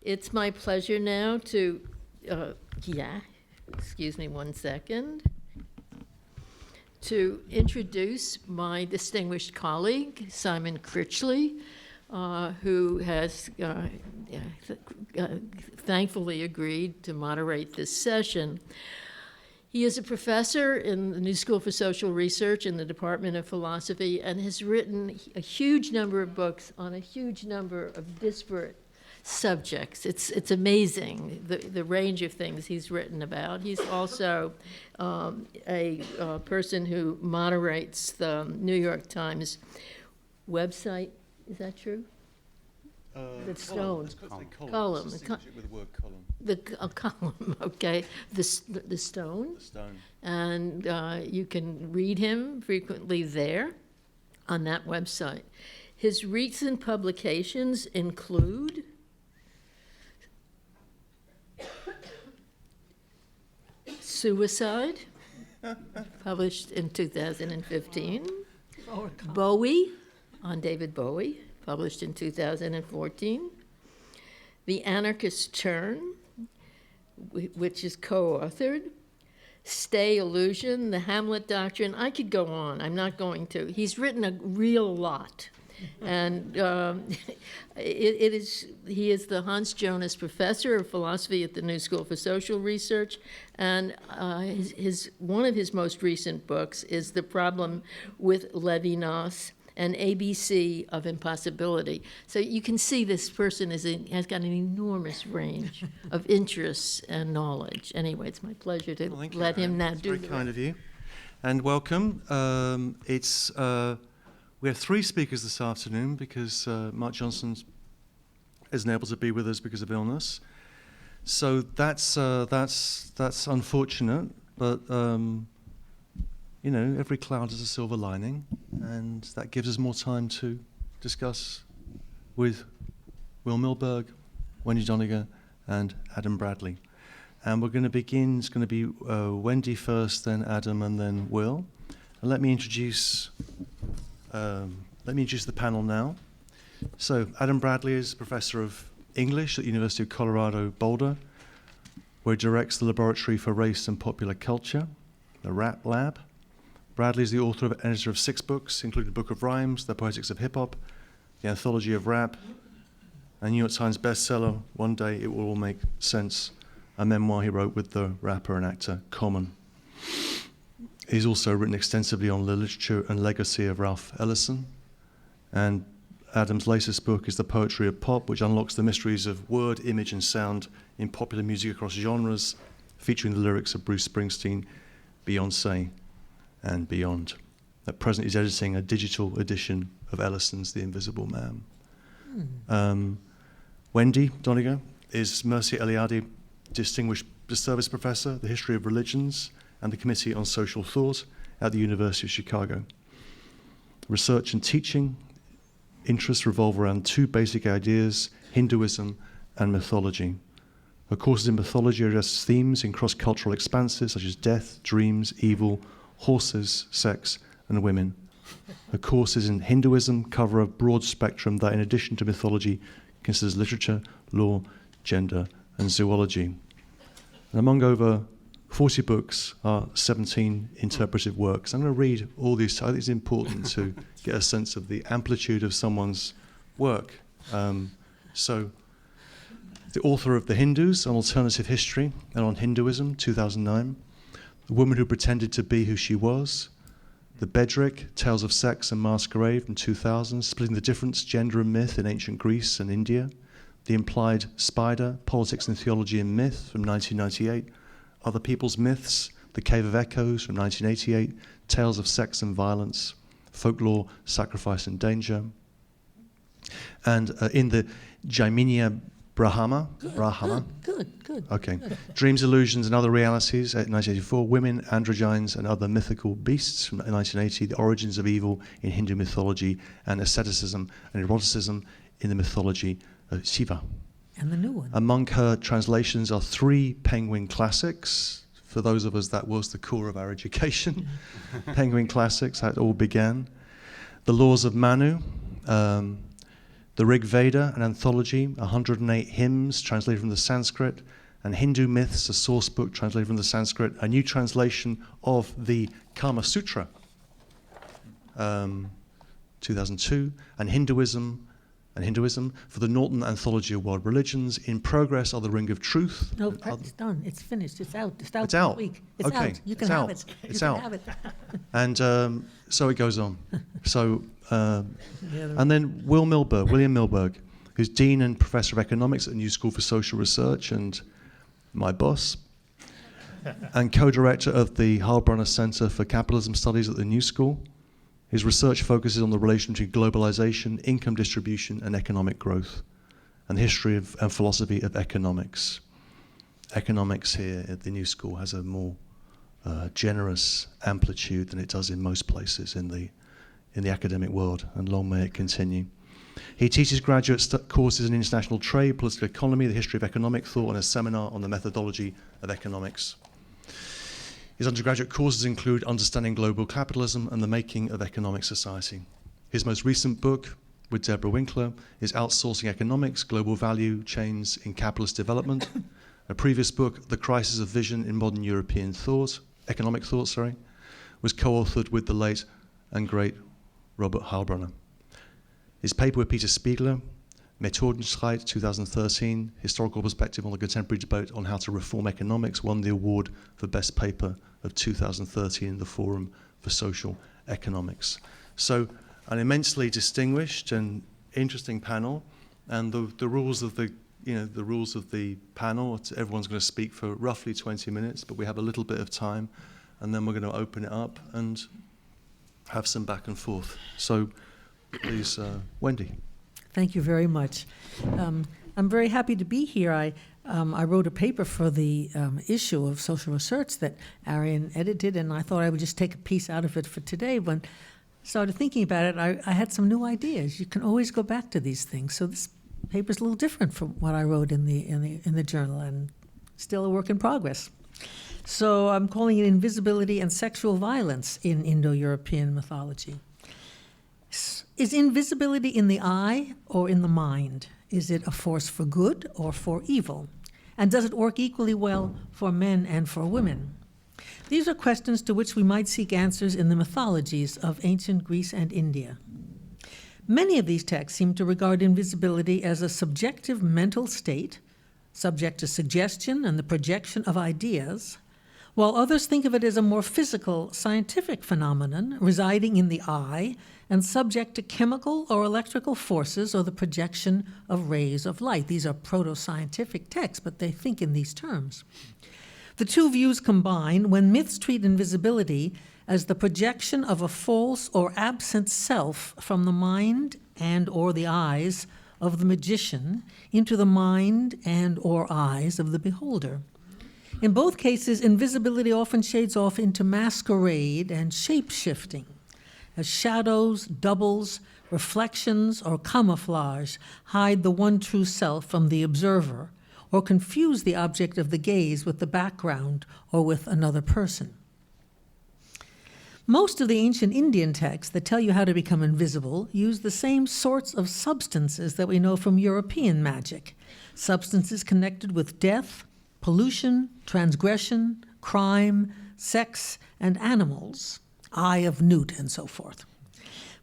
It's my pleasure now to, excuse me 1 second, to introduce my distinguished colleague, Simon Critchley, who has thankfully agreed to moderate this session. He is a professor in the New School for Social Research in the Department of Philosophy and has written a huge number of books on a huge number of disparate subjects. It's amazing, the range of things he's written about. He's also a person who moderates the New York Times website. Is that true? The Stone. Column. With the word column. A column, okay. The Stone. The Stone. And you can read him frequently there on that website. His recent publications include Suicide, published in 2015. Bowie, on David Bowie, published in 2014. The Anarchist Turn, which is co-authored. Stay Illusion, The Hamlet Doctrine. I could go on. I'm not going to. He's written a real lot. And he is the Hans Jonas Professor of Philosophy at the New School for Social Research, and one of his most recent books is The Problem with Levinas, an ABC of Impossibility. So you can see this person has got an enormous range of interests and knowledge. Anyway, it's my pleasure to let him now do it. Very kind of you. And welcome. We have 3 speakers this afternoon because Mark Johnson isn't able to be with us because of illness. So that's unfortunate, but you know, every cloud has a silver lining, and that gives us more time to discuss with Will Milberg, Wendy Doniger, and Adam Bradley. And we're going to begin. It's going to be Wendy first, then Adam, and then Will. And let me introduce the panel now. So Adam Bradley is Professor of English at the University of Colorado Boulder, where he directs the Laboratory for Race and Popular Culture, the RAP Lab. Bradley is the author and editor of 6 books, including the Book of Rhymes, The Poetics of Hip Hop, The Anthology of Rap, a New York Times bestseller, One Day It Will All Make Sense, a memoir he wrote with the rapper and actor Common. He's also written extensively on the literature and legacy of Ralph Ellison. And Adam's latest book is The Poetry of Pop, which unlocks the mysteries of word, image, and sound in popular music across genres, featuring the lyrics of Bruce Springsteen, Beyoncé, and beyond. At present, he's editing a digital edition of Ellison's The Invisible Man. Wendy Doniger is Mercy Eliade Distinguished Service Professor, the History of Religions, and the Committee on Social Thought at the University of Chicago. Research and teaching interests revolve around 2 basic ideas, Hinduism and mythology. Her courses in mythology address themes in cross-cultural expanses such as death, dreams, evil, horses, sex, and women. Her courses in Hinduism cover a broad spectrum that, in addition to mythology, considers literature, law, gender, and zoology. And among over 40 books are 17 interpretive works. I'm going to read all these. I think it's important to get a sense of the amplitude of someone's work. So, the author of The Hindus, An Alternative History, and on Hinduism, 2009. The Woman Who Pretended to Be Who She Was. The Bedrick, Tales of Sex and Masquerade from 2000, splitting the difference, gender and myth in ancient Greece and India. The Implied Spider, Politics and Theology in Myth from 1998. Other People's Myths, The Cave of Echoes from 1988, Tales of Sex and Violence, Folklore, Sacrifice and Danger. And in the Jaiminia Brahma. Good. Okay. Dreams, Illusions and Other Realities, 1984. Women, Androgynes and Other Mythical Beasts from 1980. The Origins of Evil in Hindu Mythology, and Asceticism and Eroticism in the Mythology of Shiva. And the new one. Among her translations are 3 Penguin classics. For those of us, that was the core of our education. Penguin classics, how it all began. The Laws of Manu, The Rig Veda, an anthology, 108 hymns translated from the Sanskrit, and Hindu Myths, a source book translated from the Sanskrit, a new translation of the Kama Sutra, 2002, and Hinduism for the Norton Anthology of World Religions. In progress are the Ring of Truth. No, it's done. It's finished. It's out. It's out. It's out. This week. It's Okay. out. You can It's have out. it. It's You out. can have it. And so it goes on. So, and then William Milberg, who's Dean and Professor of Economics at the New School for Social Research and my boss, and co-director of the Heilbronner Center for Capitalism Studies at the New School. His research focuses on the relation between globalization, income distribution, and economic growth, and the history of, and philosophy of economics. Economics here at the New School has a more generous amplitude than it does in most places in the academic world, and long may it continue. He teaches graduate courses in international trade, political economy, the history of economic thought, and a seminar on the methodology of economics. His undergraduate courses include Understanding Global Capitalism and the Making of Economic Society. His most recent book, with Deborah Winkler, is Outsourcing Economics, Global Value Chains in Capitalist Development. A previous book, The Crisis of Vision in Modern European Thought, Economic Thought, was co-authored with the late and great Robert Heilbronner. His paper with Peter Spiegler, Methodenstreit 2013, Historical Perspective on the Contemporary Debate on How to Reform Economics, won the award for Best Paper of 2013 in the Forum for Social Economics. So an immensely distinguished and interesting panel, and the rules of the panel, everyone's going to speak for roughly 20 minutes, but we have a little bit of time, and then we're going to open it up and have some back and forth. So please, Wendy. Thank you very much. I'm very happy to be here. I wrote a paper for the issue of Social Research that Arian edited, and I thought I would just take a piece out of it for today. When I started thinking about it, I had some new ideas. You can always go back to these things. So this paper's a little different from what I wrote in the journal, and still a work in progress. So I'm calling it Invisibility and Sexual Violence in Indo-European Mythology. Is invisibility in the eye or in the mind? Is it a force for good or for evil? And does it work equally well for men and for women? These are questions to which we might seek answers in the mythologies of ancient Greece and India. Many of these texts seem to regard invisibility as a subjective mental state, subject to suggestion and the projection of ideas, while others think of it as a more physical, scientific phenomenon residing in the eye and subject to chemical or electrical forces or the projection of rays of light. These are proto-scientific texts, but they think in these terms. The two views combine when myths treat invisibility as the projection of a false or absent self from the mind and or the eyes of the magician into the mind and or eyes of the beholder. In both cases, invisibility often shades off into masquerade and shape-shifting, as shadows, doubles, reflections, or camouflage hide the one true self from the observer, or confuse the object of the gaze with the background or with another person. Most of the ancient Indian texts that tell you how to become invisible use the same sorts of substances that we know from European magic, substances connected with death, pollution, transgression, crime, sex, and animals, eye of newt, and so forth.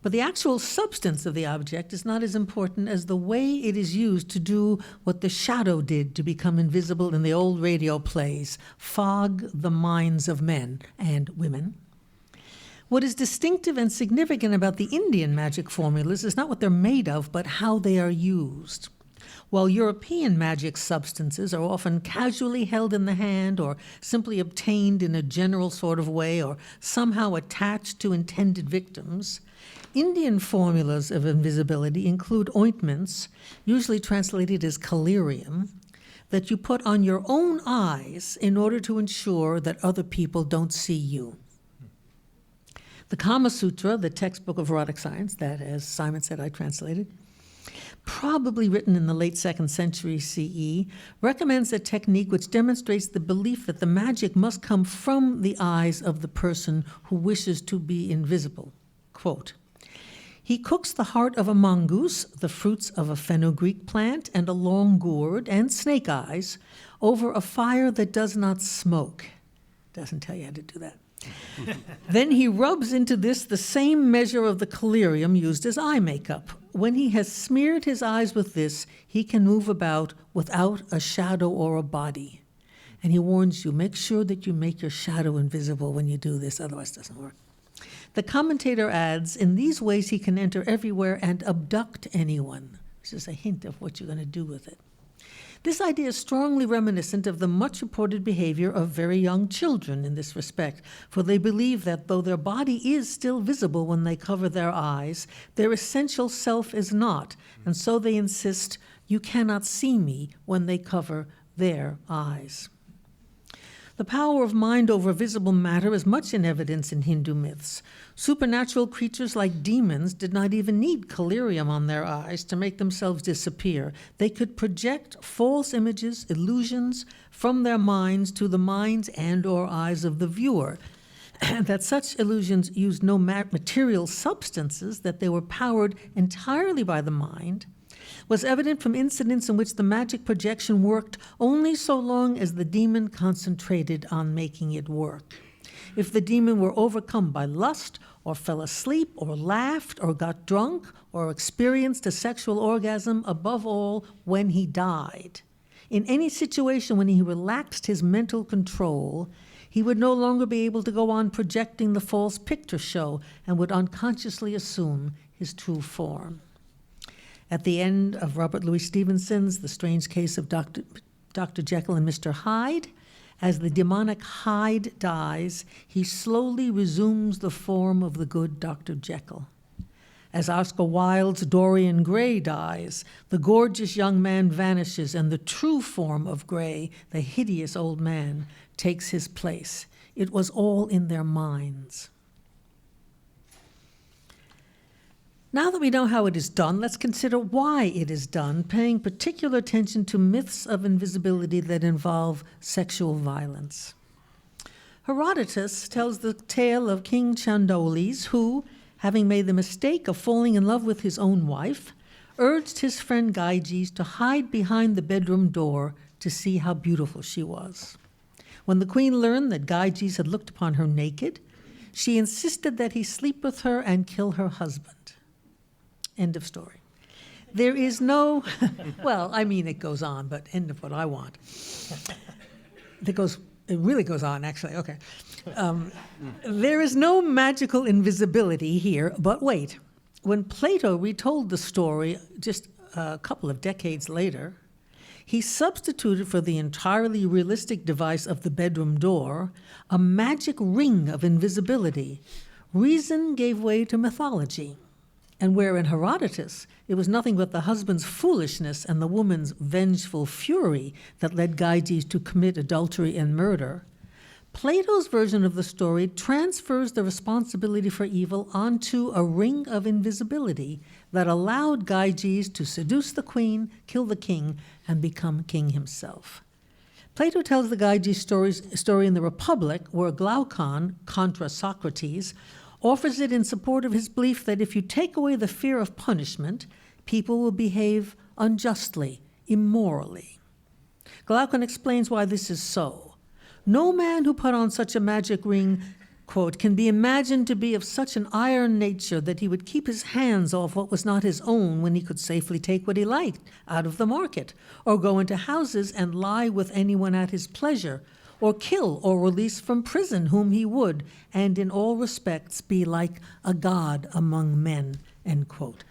But the actual substance of the object is not as important as the way it is used to do what the shadow did to become invisible in the old radio plays, fog the minds of men and women. What is distinctive and significant about the Indian magic formulas is not what they're made of, but how they are used. While European magic substances are often casually held in the hand or simply obtained in a general sort of way or somehow attached to intended victims, Indian formulas of invisibility include ointments, usually translated as collyrium, that you put on your own eyes in order to ensure that other people don't see you. The Kama Sutra, the textbook of erotic science that, as Simon said, I translated, probably written in the late 2nd century CE, recommends a technique which demonstrates the belief that the magic must come from the eyes of the person who wishes to be invisible. Quote, He cooks the heart of a mongoose, the fruits of a fenugreek plant, and a long gourd, and snake eyes, over a fire that does not smoke. Doesn't tell you how to do that. Then he rubs into this the same measure of the collyrium used as eye makeup. When he has smeared his eyes with this, he can move about without a shadow or a body. And he warns you, make sure that you make your shadow invisible when you do this, otherwise it doesn't work. The commentator adds, in these ways he can enter everywhere and abduct anyone. This is a hint of what you're going to do with it. This idea is strongly reminiscent of the much reported behavior of very young children in this respect, for they believe that though their body is still visible when they cover their eyes, their essential self is not, and so they insist, you cannot see me, when they cover their eyes. The power of mind over visible matter is much in evidence in Hindu myths. Supernatural creatures like demons did not even need collyrium on their eyes to make themselves disappear. They could project false images, illusions, from their minds to the minds and or eyes of the viewer. That such illusions used no material substances, that they were powered entirely by the mind, was evident from incidents in which the magic projection worked only so long as the demon concentrated on making it work. If the demon were overcome by lust, or fell asleep, or laughed, or got drunk, or experienced a sexual orgasm, above all, when he died, in any situation when he relaxed his mental control, he would no longer be able to go on projecting the false picture show and would unconsciously assume his true form. At the end of Robert Louis Stevenson's The Strange Case of Dr. Jekyll and Mr. Hyde, as the demonic Hyde dies, he slowly resumes the form of the good Dr. Jekyll. As Oscar Wilde's Dorian Gray dies, the gorgeous young man vanishes and the true form of Gray, the hideous old man, takes his place. It was all in their minds. Now that we know how it is done, let's consider why it is done, paying particular attention to myths of invisibility that involve sexual violence. Herodotus tells the tale of King Chandoles, who, having made the mistake of falling in love with his own wife, urged his friend Gyges to hide behind the bedroom door to see how beautiful she was. When the queen learned that Gyges had looked upon her naked, she insisted that he sleep with her and kill her husband. End of story. There is no, well, I mean, it goes on, but end of what I want. It really goes on, actually, okay. There is no magical invisibility here, but wait. When Plato retold the story just a couple of decades later, he substituted for the entirely realistic device of the bedroom door a magic ring of invisibility. Reason gave way to mythology. And where in Herodotus it was nothing but the husband's foolishness and the woman's vengeful fury that led Gyges to commit adultery and murder, Plato's version of the story transfers the responsibility for evil onto a ring of invisibility that allowed Gyges to seduce the queen, kill the king, and become king himself. Plato tells the Gyges story in the Republic, where Glaucon, contra Socrates, offers it in support of his belief that if you take away the fear of punishment, people will behave unjustly, immorally. Glaucon explains why this is so. No man who put on such a magic ring, quote, can be imagined to be of such an iron nature that he would keep his hands off what was not his own when he could safely take what he liked out of the market, or go into houses and lie with anyone at his pleasure, or kill or release from prison whom he would, and in all respects be like a god among men, end quote.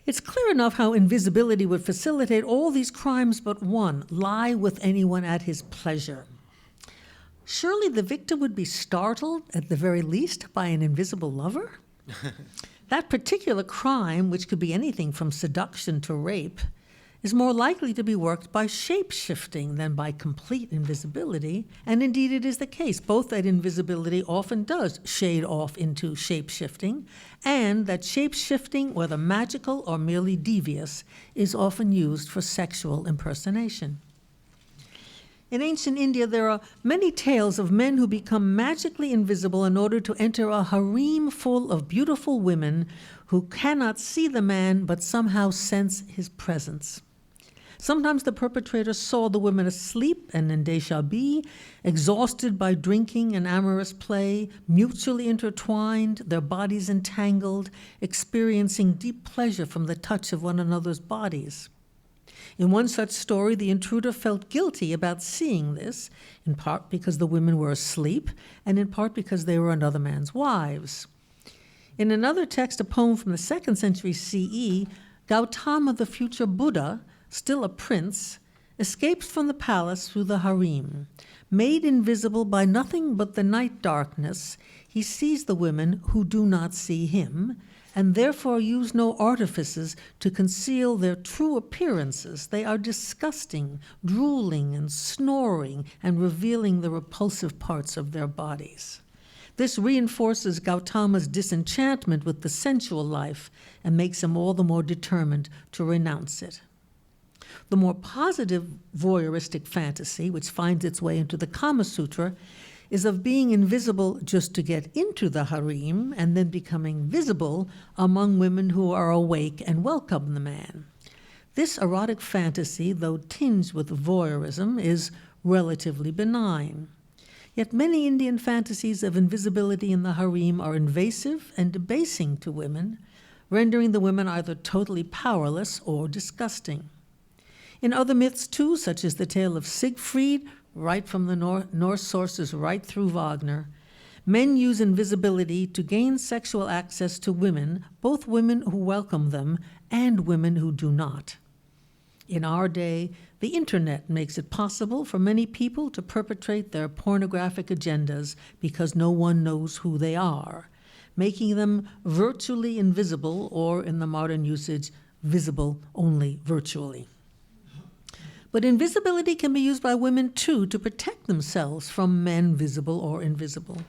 It's clear enough how invisibility would facilitate all these crimes but one, lie with anyone at his pleasure. Surely the victim would be startled, at the very least, by an invisible lover? That particular crime, which could be anything from seduction to rape, is more likely to be worked by shape-shifting than by complete invisibility, and indeed it is the case, both that invisibility often does shade off into shape-shifting, and that shape-shifting, whether magical or merely devious, is often used for sexual impersonation. In ancient India, there are many tales of men who become magically invisible in order to enter a harem full of beautiful women who cannot see the man but somehow sense his presence. Sometimes the perpetrator saw the women asleep and in déshabillé, exhausted by drinking and amorous play, mutually intertwined, their bodies entangled, experiencing deep pleasure from the touch of one another's bodies. In one such story, the intruder felt guilty about seeing this, in part because the women were asleep, and in part because they were another man's wives. In another text, a poem from the 2nd century CE, Gautama, the future Buddha, still a prince, escapes from the palace through the harem. Made invisible by nothing but the night darkness, he sees the women who do not see him, and therefore use no artifices to conceal their true appearances. They are disgusting, drooling and snoring, and revealing the repulsive parts of their bodies. This reinforces Gautama's disenchantment with the sensual life and makes him all the more determined to renounce it. The more positive voyeuristic fantasy, which finds its way into the Kama Sutra, is of being invisible just to get into the harem and then becoming visible among women who are awake and welcome the man. This erotic fantasy, though tinged with voyeurism, is relatively benign. Yet many Indian fantasies of invisibility in the harem are invasive and debasing to women, rendering the women either totally powerless or disgusting. In other myths, too, such as the tale of Siegfried, right from the Norse sources right through Wagner, men use invisibility to gain sexual access to women, both women who welcome them and women who do not. In our day, the internet makes it possible for many people to perpetrate their pornographic agendas because no one knows who they are, making them virtually invisible, or in the modern usage, visible only virtually. But invisibility can be used by women, too, to protect themselves from men, visible or invisible.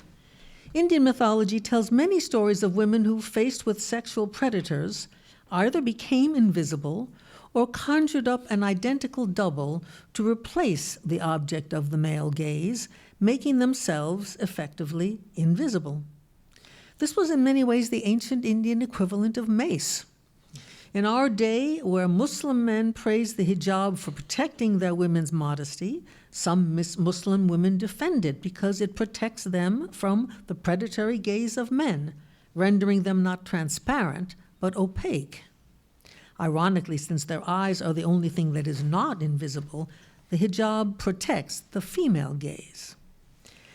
Indian mythology tells many stories of women who, faced with sexual predators, either became invisible or conjured up an identical double to replace the object of the male gaze, making themselves effectively invisible. This was in many ways the ancient Indian equivalent of mace. In our day, where Muslim men praise the hijab for protecting their women's modesty, some Muslim women defend it because it protects them from the predatory gaze of men, rendering them not transparent, but opaque. Ironically, since their eyes are the only thing that is not invisible, the hijab protects the female gaze.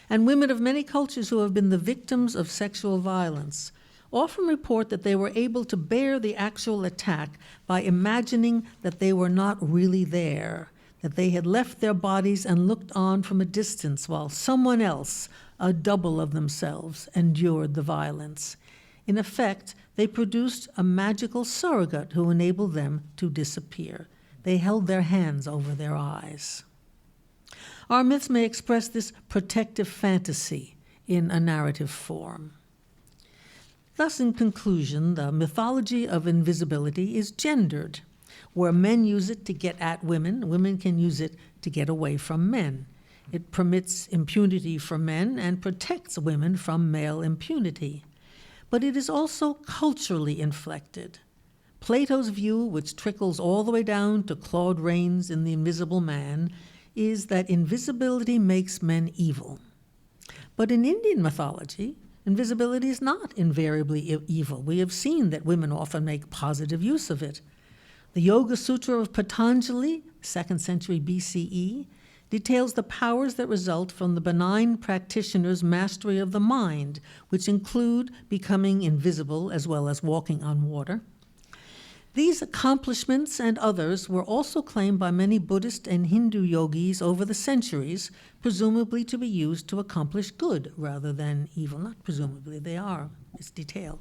And women of many cultures who have been the victims of sexual violence often report that they were able to bear the actual attack by imagining that they were not really there, that they had left their bodies and looked on from a distance while someone else, a double of themselves, endured the violence. In effect, they produced a magical surrogate who enabled them to disappear. They held their hands over their eyes. Our myths may express this protective fantasy in a narrative form. Thus, in conclusion, the mythology of invisibility is gendered. Where men use it to get at women, women can use it to get away from men. It permits impunity for men and protects women from male impunity. But it is also culturally inflected. Plato's view, which trickles all the way down to Claude Rains in The Invisible Man, is that invisibility makes men evil. But in Indian mythology, invisibility is not invariably evil. We have seen that women often make positive use of it. The Yoga Sutra of Patanjali, 2nd century BCE, details the powers that result from the benign practitioner's mastery of the mind, which include becoming invisible as well as walking on water. These accomplishments and others were also claimed by many Buddhist and Hindu yogis over the centuries, presumably to be used to accomplish good rather than evil. Not presumably, they are. It's detailed.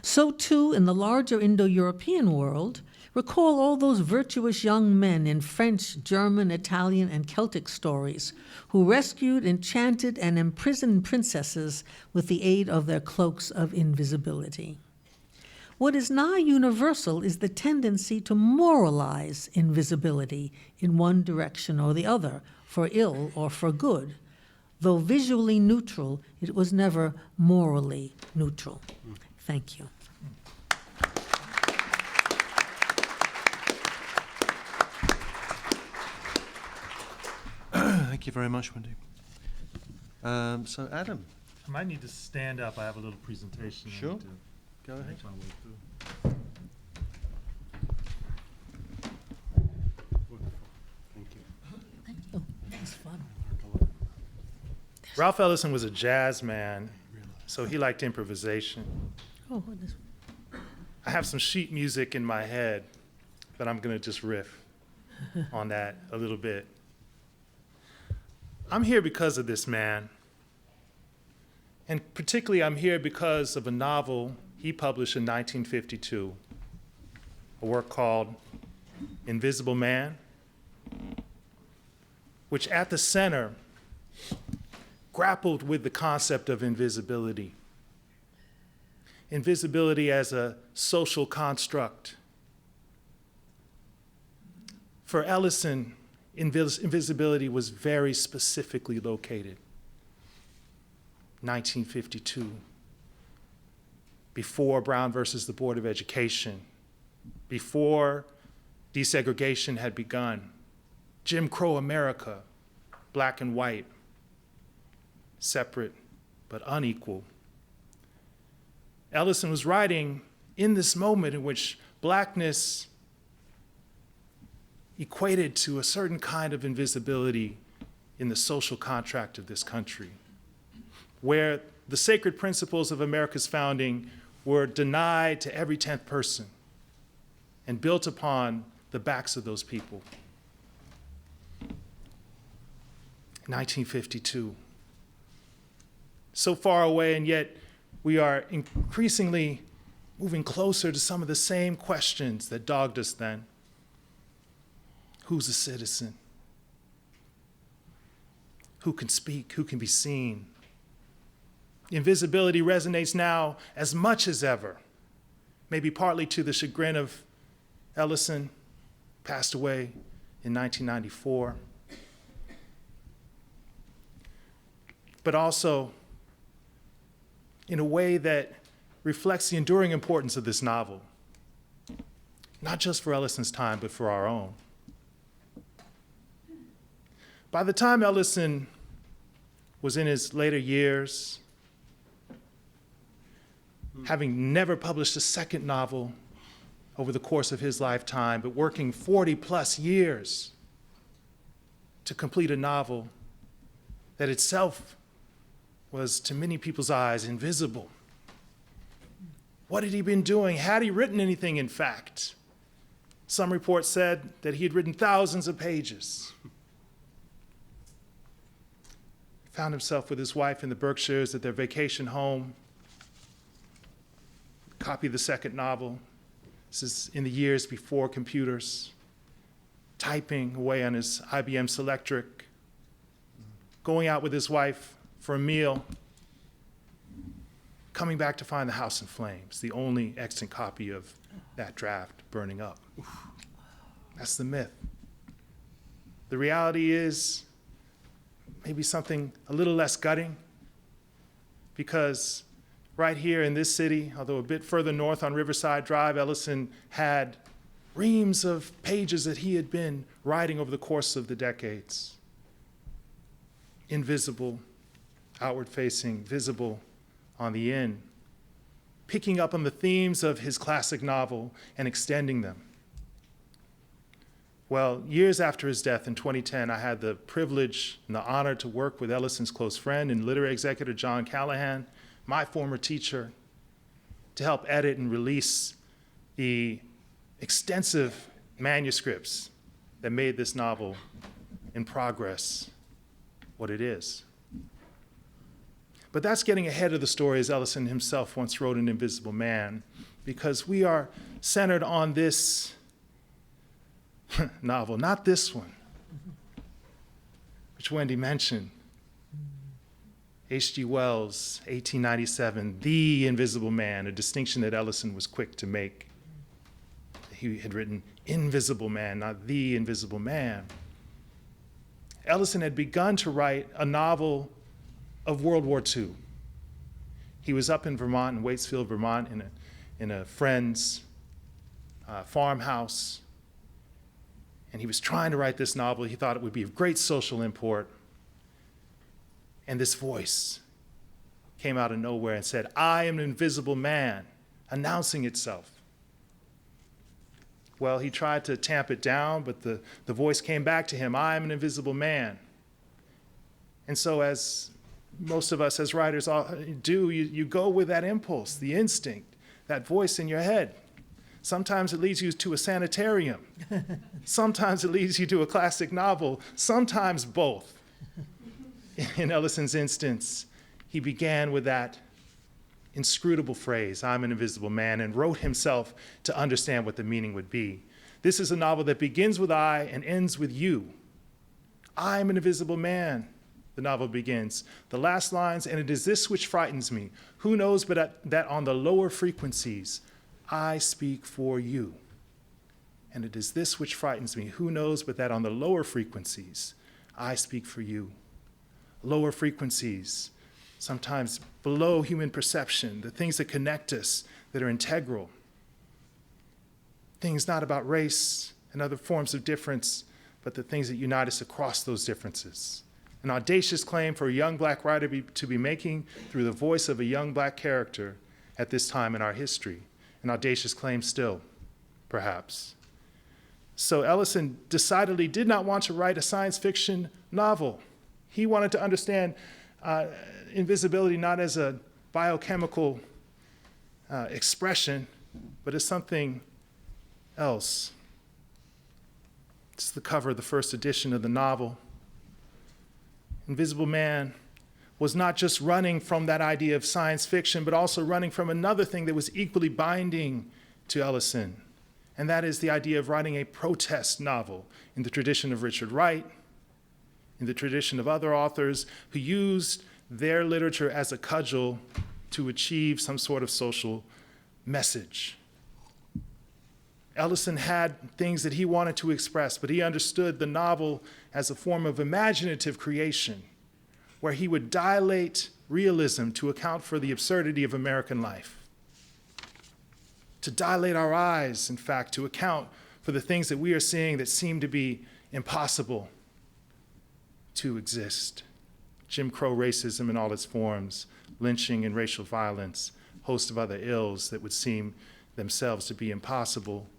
So too, in the larger Indo-European world, recall all those virtuous young men in French, German, Italian, and Celtic stories who rescued, enchanted, and imprisoned princesses with the aid of their cloaks of invisibility. What is nigh universal is the tendency to moralize invisibility in one direction or the other, for ill or for good. Though visually neutral, it was never morally neutral. Thank you. Thank you very much, Wendy. So, Adam, I might need to stand up. I have a little presentation. I Sure. need to go ahead. make my way through. Thank you. Oh, that was fun. Ralph Ellison was a jazz man, so he liked improvisation. Oh, what is I have some sheet music in my head, but I'm going to just riff on that a little bit. I'm here because of this man. And particularly, I'm here because of a novel he published in 1952, a work called Invisible Man, which at the center grappled with the concept of invisibility. Invisibility as a social construct. For Ellison, invisibility was very specifically located. 1952, before Brown versus the Board of Education, before desegregation had begun, Jim Crow America, black and white, separate but unequal. Ellison was writing in this moment in which blackness equated to a certain kind of invisibility in the social contract of this country, where the sacred principles of America's founding were denied to every 10th person and built upon the backs of those people. 1952. So far away, and yet we are increasingly moving closer to some of the same questions that dogged us then. Who's a citizen? Who can speak? Who can be seen? Invisibility resonates now as much as ever, maybe partly to the chagrin of Ellison, passed away in 1994, but also in a way that reflects the enduring importance of this novel, not just for Ellison's time, but for our own. By the time Ellison was in his later years, having never published a second novel over the course of his lifetime, but working 40 plus years to complete a novel that itself was, to many people's eyes, invisible. What had he been doing? Had he written anything, in fact? Some reports said that he had written thousands of pages. He found himself with his wife in the Berkshires at their vacation home. Copy of the second novel. This is in the years before computers. Typing away on his IBM Selectric. Going out with his wife for a meal. Coming back to find the house in flames, the only extant copy of that draft burning up. That's the myth. The reality is maybe something a little less gutting, because right here in this city, although a bit further north on Riverside Drive, Ellison had reams of pages that he had been writing over the course of the decades. Invisible, outward-facing, visible on the in, picking up on the themes of his classic novel and extending them. Well, years after his death in 2010, I had the privilege and the honor to work with Ellison's close friend and literary executor John Callahan, my former teacher, to help edit and release the extensive manuscripts that made this novel in progress what it is. But that's getting ahead of the story, as Ellison himself once wrote in Invisible Man, because we are centered on this novel, not this one, which Wendy mentioned. H.G. Wells, 1897, The Invisible Man, a distinction that Ellison was quick to make. He had written Invisible Man, not The Invisible Man. Ellison had begun to write a novel of World War II. He was up in Vermont, in Waitsfield, Vermont, in a friend's farmhouse, and he was trying to write this novel. He thought it would be of great social import. And this voice came out of nowhere and said, "I am an invisible man," announcing itself. Well, he tried to tamp it down, but the voice came back to him, "I am an invisible man." And so as most of us as writers do, you go with that impulse, the instinct, that voice in your head. Sometimes it leads you to a sanitarium. Sometimes it leads you to a classic novel. Sometimes both. In Ellison's instance, he began with that inscrutable phrase, "I'm an invisible man," and wrote himself to understand what the meaning would be. This is a novel that begins with I and ends with you. "I'm an invisible man," the novel begins. The last lines, "and it is this which frightens me. Who knows but that on the lower frequencies, I speak for you. And it is this which frightens me. Who knows but that on the lower frequencies, I speak for you." Lower frequencies, sometimes below human perception, the things that connect us, that are integral. Things not about race and other forms of difference, but the things that unite us across those differences. An audacious claim for a young black writer to be making through the voice of a young black character at this time in our history. An audacious claim still, perhaps. So Ellison decidedly did not want to write a science fiction novel. He wanted to understand invisibility not as a biochemical expression, but as something else. It's the cover of the first edition of the novel. Invisible Man was not just running from that idea of science fiction, but also running from another thing that was equally binding to Ellison, and that is the idea of writing a protest novel in the tradition of Richard Wright, in the tradition of other authors who used their literature as a cudgel to achieve some sort of social message. Ellison had things that he wanted to express, but he understood the novel as a form of imaginative creation, where he would dilate realism to account for the absurdity of American life. To dilate our eyes, in fact, to account for the things that we are seeing that seem to be impossible to exist. Jim Crow racism in all its forms, lynching and racial violence, a host of other ills that would seem themselves to be impossible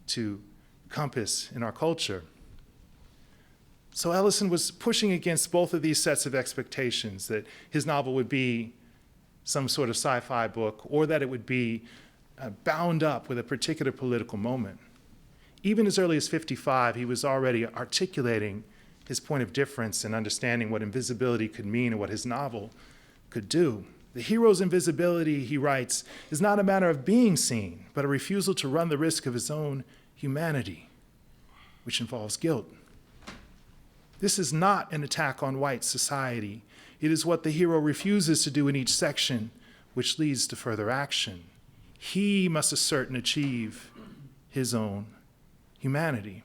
to compass in our culture. So Ellison was pushing against both of these sets of expectations, that his novel would be some sort of sci-fi book, or that it would be bound up with a particular political moment. Even as early as 55, he was already articulating his point of difference and understanding what invisibility could mean and what his novel could do. The hero's invisibility, he writes, is not a matter of being seen, but a refusal to run the risk of his own humanity, which involves guilt. This is not an attack on white society. It is what the hero refuses to do in each section, which leads to further action. He must assert and achieve his own humanity.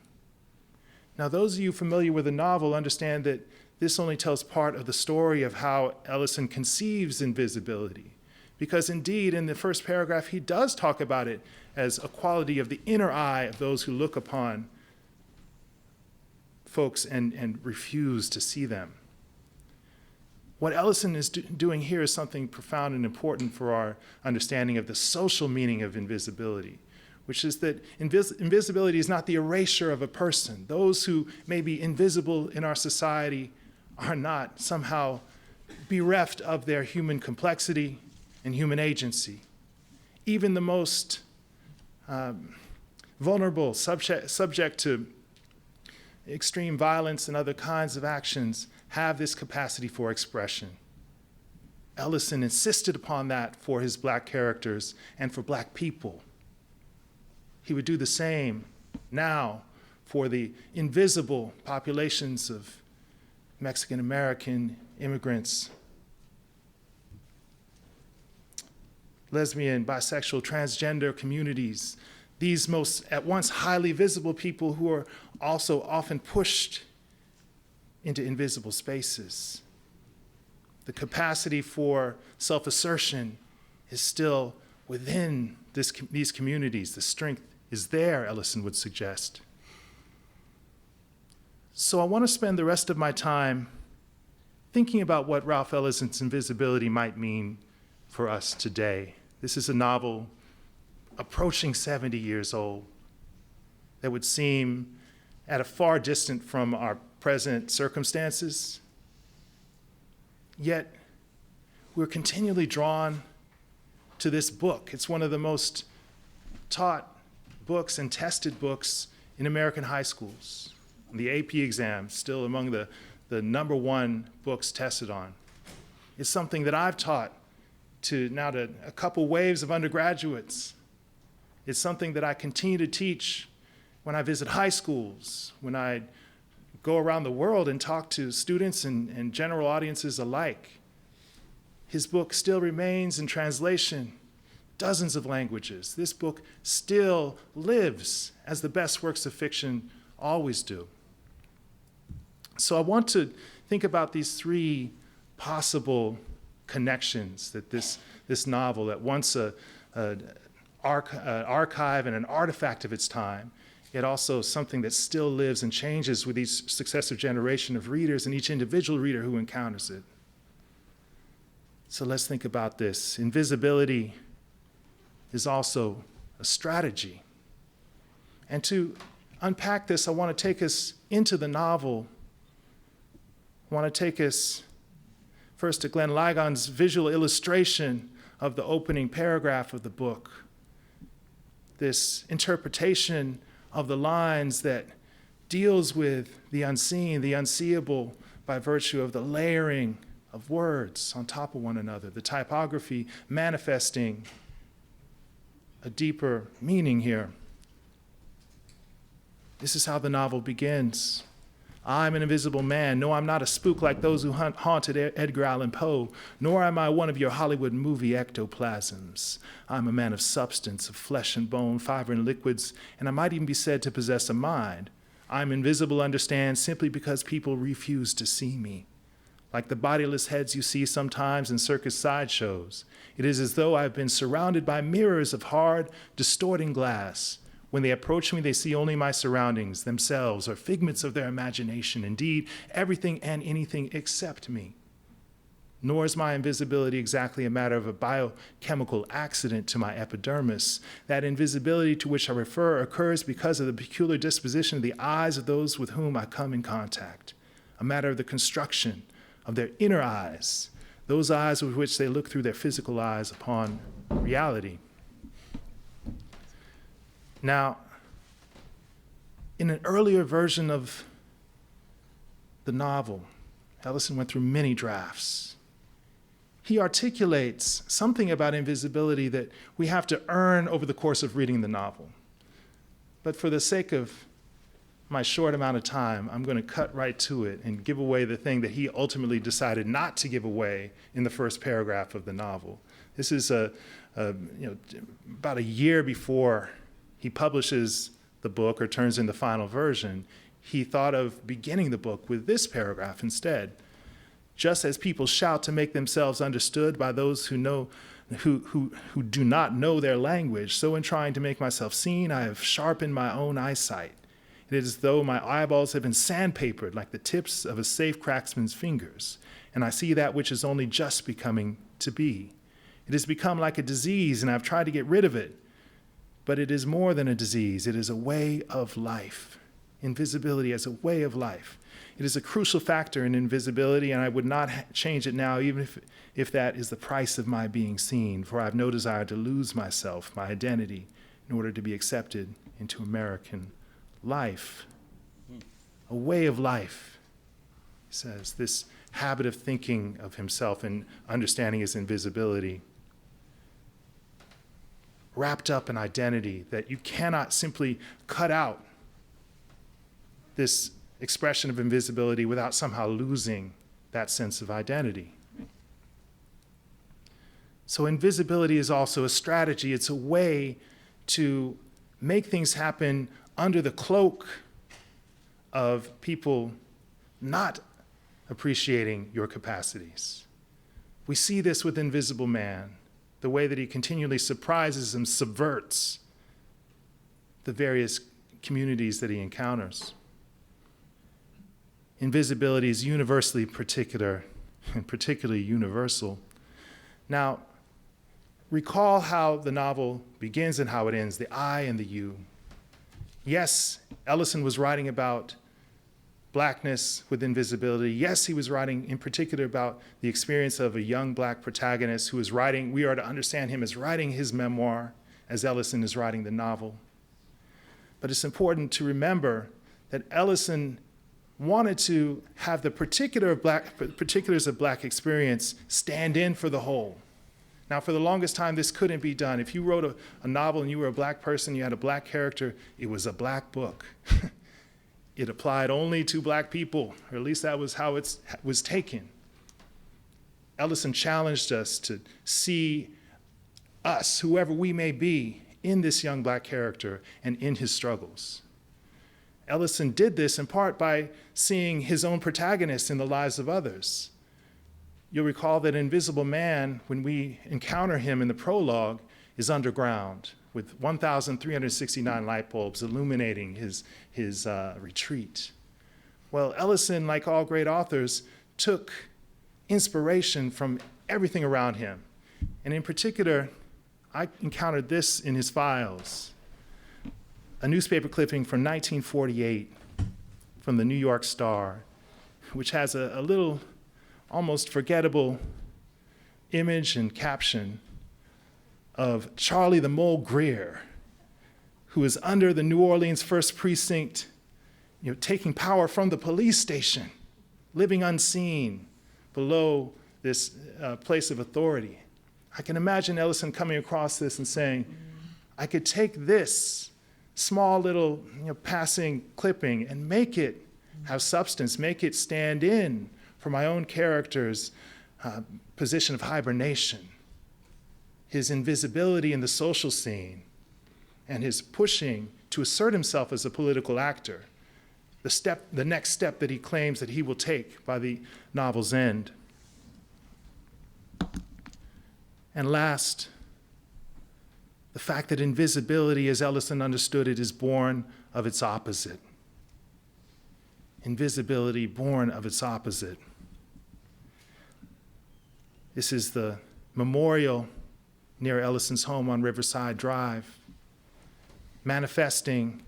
Now, those of you familiar with the novel understand that this only tells part of the story of how Ellison conceives invisibility, because indeed, in the first paragraph, he does talk about it as a quality of the inner eye of those who look upon folks and refuse to see them. What Ellison is doing here is something profound and important for our understanding of the social meaning of invisibility, which is that invisibility is not the erasure of a person. Those who may be invisible in our society are not somehow bereft of their human complexity and human agency. Even the most vulnerable, subject to extreme violence and other kinds of actions, have this capacity for expression. Ellison insisted upon that for his black characters and for black people. He would do the same now for the invisible populations of Mexican American immigrants lesbian, bisexual, transgender communities, these most at once highly visible people who are also often pushed into invisible spaces. The capacity for self-assertion is still within these communities. The strength is there, Ellison would suggest. So I want to spend the rest of my time thinking about what Ralph Ellison's Invisibility might mean for us today. This is a novel approaching 70 years old that would seem at a far distant from our present circumstances. Yet we're continually drawn to this book. It's one of the most taught books and tested books in American high schools. The AP exam, still among the number one books tested on. It's something that I've taught to a couple waves of undergraduates. It's something that I continue to teach when I visit high schools, when I go around the world and talk to students and general audiences alike. His book still remains in translation, dozens of languages. This book still lives as the best works of fiction always do. So I want to think about these three possible connections that this novel, at once an archive and an artifact of its time, yet also something that still lives and changes with each successive generation of readers and each individual reader who encounters it. So let's think about this. Invisibility is also a strategy. And to unpack this, I want to take us into the novel. I want to take us first to Glenn Ligon's visual illustration of the opening paragraph of the book. This interpretation of the lines that deals with the unseen, the unseeable, by virtue of the layering of words on top of one another, the typography manifesting a deeper meaning here. This is how the novel begins. I'm an invisible man. No, I'm not a spook like those who haunted Edgar Allan Poe, nor am I one of your Hollywood movie ectoplasms. I'm a man of substance, of flesh and bone, fiber and liquids, and I might even be said to possess a mind. I'm invisible, understand, simply because people refuse to see me. Like the bodiless heads you see sometimes in circus sideshows, it is as though I've been surrounded by mirrors of hard, distorting glass. When they approach me, they see only my surroundings, themselves, or figments of their imagination. Indeed, everything and anything except me. Nor is my invisibility exactly a matter of a biochemical accident to my epidermis. That invisibility to which I refer occurs because of the peculiar disposition of the eyes of those with whom I come in contact. A matter of the construction of their inner eyes, those eyes with which they look through their physical eyes upon reality. Now, in an earlier version of the novel, Ellison went through many drafts. He articulates something about invisibility that we have to earn over the course of reading the novel. But for the sake of my short amount of time, I'm going to cut right to it and give away the thing that he ultimately decided not to give away in the first paragraph of the novel. This is about a year before he publishes the book or turns in the final version. He thought of beginning the book with this paragraph instead. Just as people shout to make themselves understood by those who do not know their language, so in trying to make myself seen, I have sharpened my own eyesight. It is as though my eyeballs have been sandpapered like the tips of a safe cracksman's fingers, and I see that which is only just becoming to be. It has become like a disease, and I've tried to get rid of it. But it is more than a disease. It is a way of life. Invisibility as a way of life. It is a crucial factor in invisibility, and I would not change it now, even if that is the price of my being seen, for I have no desire to lose myself, my identity, in order to be accepted into American life. A way of life, he says, this habit of thinking of himself and understanding his invisibility, wrapped up in identity, that you cannot simply cut out this expression of invisibility without somehow losing that sense of identity. So invisibility is also a strategy. It's a way to make things happen under the cloak of people not appreciating your capacities. We see this with Invisible Man, the way that he continually surprises and subverts the various communities that he encounters. Invisibility is universally particular and particularly universal. Now, recall how the novel begins and how it ends, the I and the you. Yes, Ellison was writing about blackness with invisibility. Yes, he was writing in particular about the experience of a young black protagonist who is writing, we are to understand him as writing his memoir, as Ellison is writing the novel. But it's important to remember that Ellison wanted to have the particulars of black experience stand in for the whole. Now, for the longest time, this couldn't be done. If you wrote a novel and you were a black person, you had a black character, it was a black book. It applied only to black people, or at least that was how it was taken. Ellison challenged us to see us, whoever we may be, in this young black character and in his struggles. Ellison did this in part by seeing his own protagonists in the lives of others. You'll recall that Invisible Man, when we encounter him in the prologue, is underground with 1,369 light bulbs illuminating his retreat. Well, Ellison, like all great authors, took inspiration from everything around him. And in particular, I encountered this in his files, a newspaper clipping from 1948 from the New York Star, which has a little almost forgettable image and caption of Charlie the Mole Greer, who is under the New Orleans 1st Precinct, taking power from the police station, living unseen below this place of authority. I can imagine Ellison coming across this and saying, I could take this small little passing clipping and make it have substance, make it stand in for my own character's position of hibernation, his invisibility in the social scene, and his pushing to assert himself as a political actor, the next step that he claims that he will take by the novel's end. And last, the fact that invisibility, as Ellison understood it, is born of its opposite. Invisibility born of its opposite. This is the memorial near Ellison's home on Riverside Drive, manifesting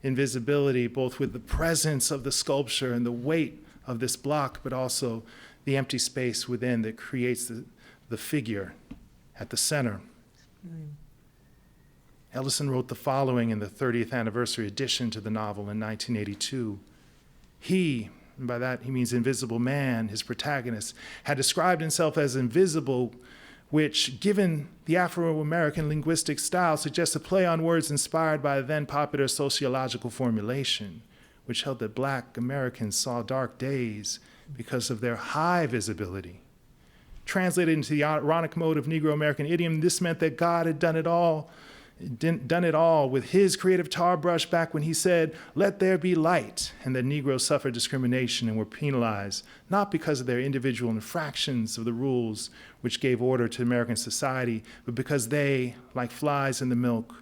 invisibility both with the presence of the sculpture and the weight of this block, but also the empty space within that creates the figure at the center. Ellison wrote the following in the 30th anniversary addition to the novel in 1982. He, and by that he means Invisible Man, his protagonist, had described himself as invisible, which, given the Afro-American linguistic style, suggests a play on words inspired by a then popular sociological formulation, which held that Black Americans saw dark days because of their high visibility. Translated into the ironic mode of Negro American idiom, this meant that God had done it all with his creative tar brush back when he said, "Let there be light," and that Negroes suffered discrimination and were penalized, not because of their individual infractions of the rules which gave order to American society, but because they, like flies in the milk,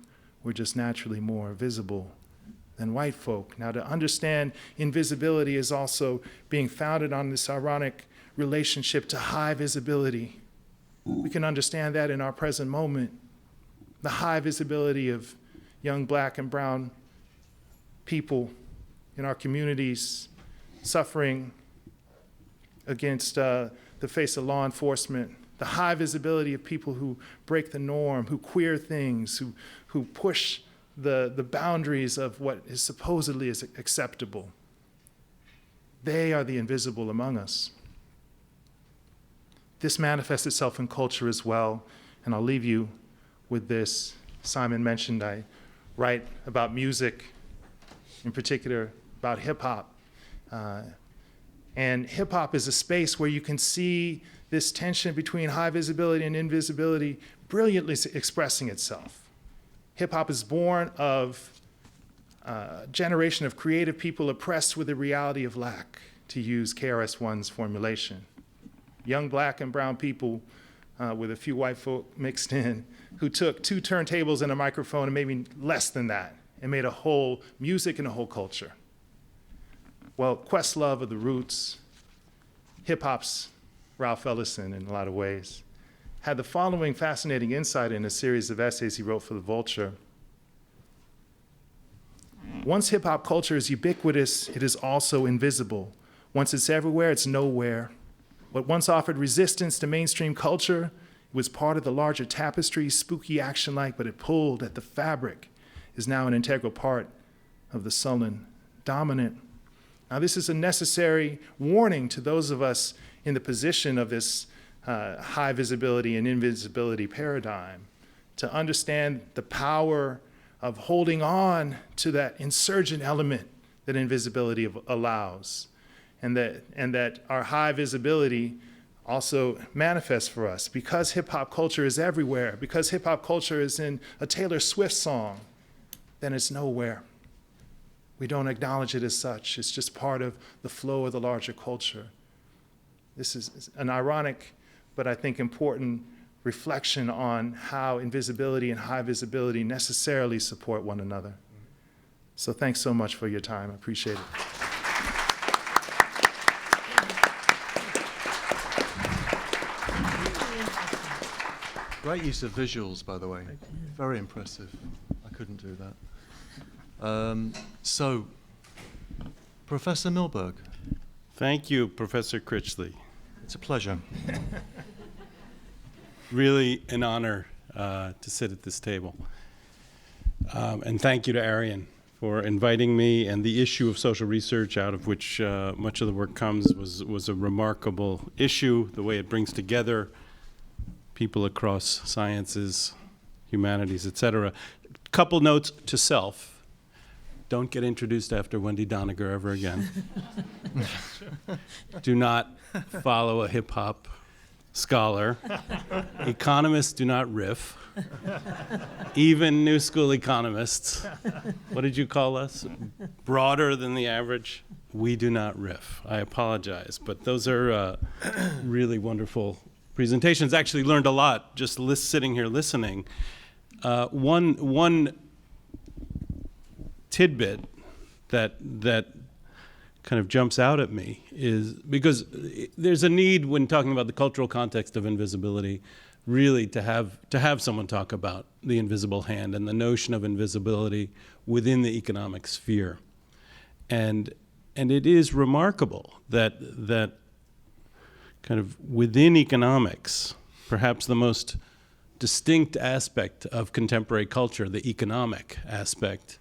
were just naturally more visible than white folk. Now, to understand invisibility is also being founded on this ironic relationship to high visibility. We can understand that in our present moment. The high visibility of young Black and brown people in our communities suffering against the face of law enforcement. The high visibility of people who break the norm, who queer things, who push the boundaries of what is supposedly is acceptable. They are the invisible among us. This manifests itself in culture as well, and I'll leave you with this. Simon mentioned I write about music, in particular about hip hop. And hip hop is a space where you can see this tension between high visibility and invisibility brilliantly expressing itself. Hip hop is born of a generation of creative people oppressed with the reality of lack, to use KRS-One's formulation. Young black and brown people with a few white folk mixed in, who took 2 turntables and a microphone and maybe less than that, and made a whole music and a whole culture. Well, Questlove of the Roots, hip-hop's Ralph Ellison in a lot of ways, had the following fascinating insight in a series of essays he wrote for The Vulture. Once hip-hop culture is ubiquitous, it is also invisible. Once it's everywhere, it's nowhere. What once offered resistance to mainstream culture, it was part of the larger tapestry, spooky action-like, but it pulled at the fabric, is now an integral part of the sullen dominant. Now, this is a necessary warning to those of us in the position of this high visibility and invisibility paradigm, to understand the power of holding on to that insurgent element that invisibility allows, and that our high visibility also manifests for us. Because hip-hop culture is everywhere, because hip-hop culture is in a Taylor Swift song, then it's nowhere. We don't acknowledge it as such. It's just part of the flow of the larger culture. This is an ironic, but I think important reflection on how invisibility and high visibility necessarily support one another. So thanks so much for your time. I appreciate it. Great use of visuals, by the way. Very impressive. I couldn't do that. So, Professor Milberg. Thank you, Professor Critchley. It's a pleasure. Really an honor to sit at this table. And thank you to Arian for inviting me. And the issue of social research, out of which much of the work comes, was a remarkable issue. The way it brings together people across sciences, humanities, etc. Couple notes to self. Don't get introduced after Wendy Doniger ever again. Do not follow a hip-hop scholar. Economists do not riff. Even new school economists, what did you call us? Broader than the average? We do not riff. I apologize, but those are really wonderful presentations. Actually learned a lot just sitting here listening. One tidbit that kind of jumps out at me is because there's a need when talking about the cultural context of invisibility, really to have someone talk about the invisible hand and the notion of invisibility within the economic sphere, and it is remarkable that kind of within economics, perhaps the most distinct aspect of contemporary culture, the economic aspect,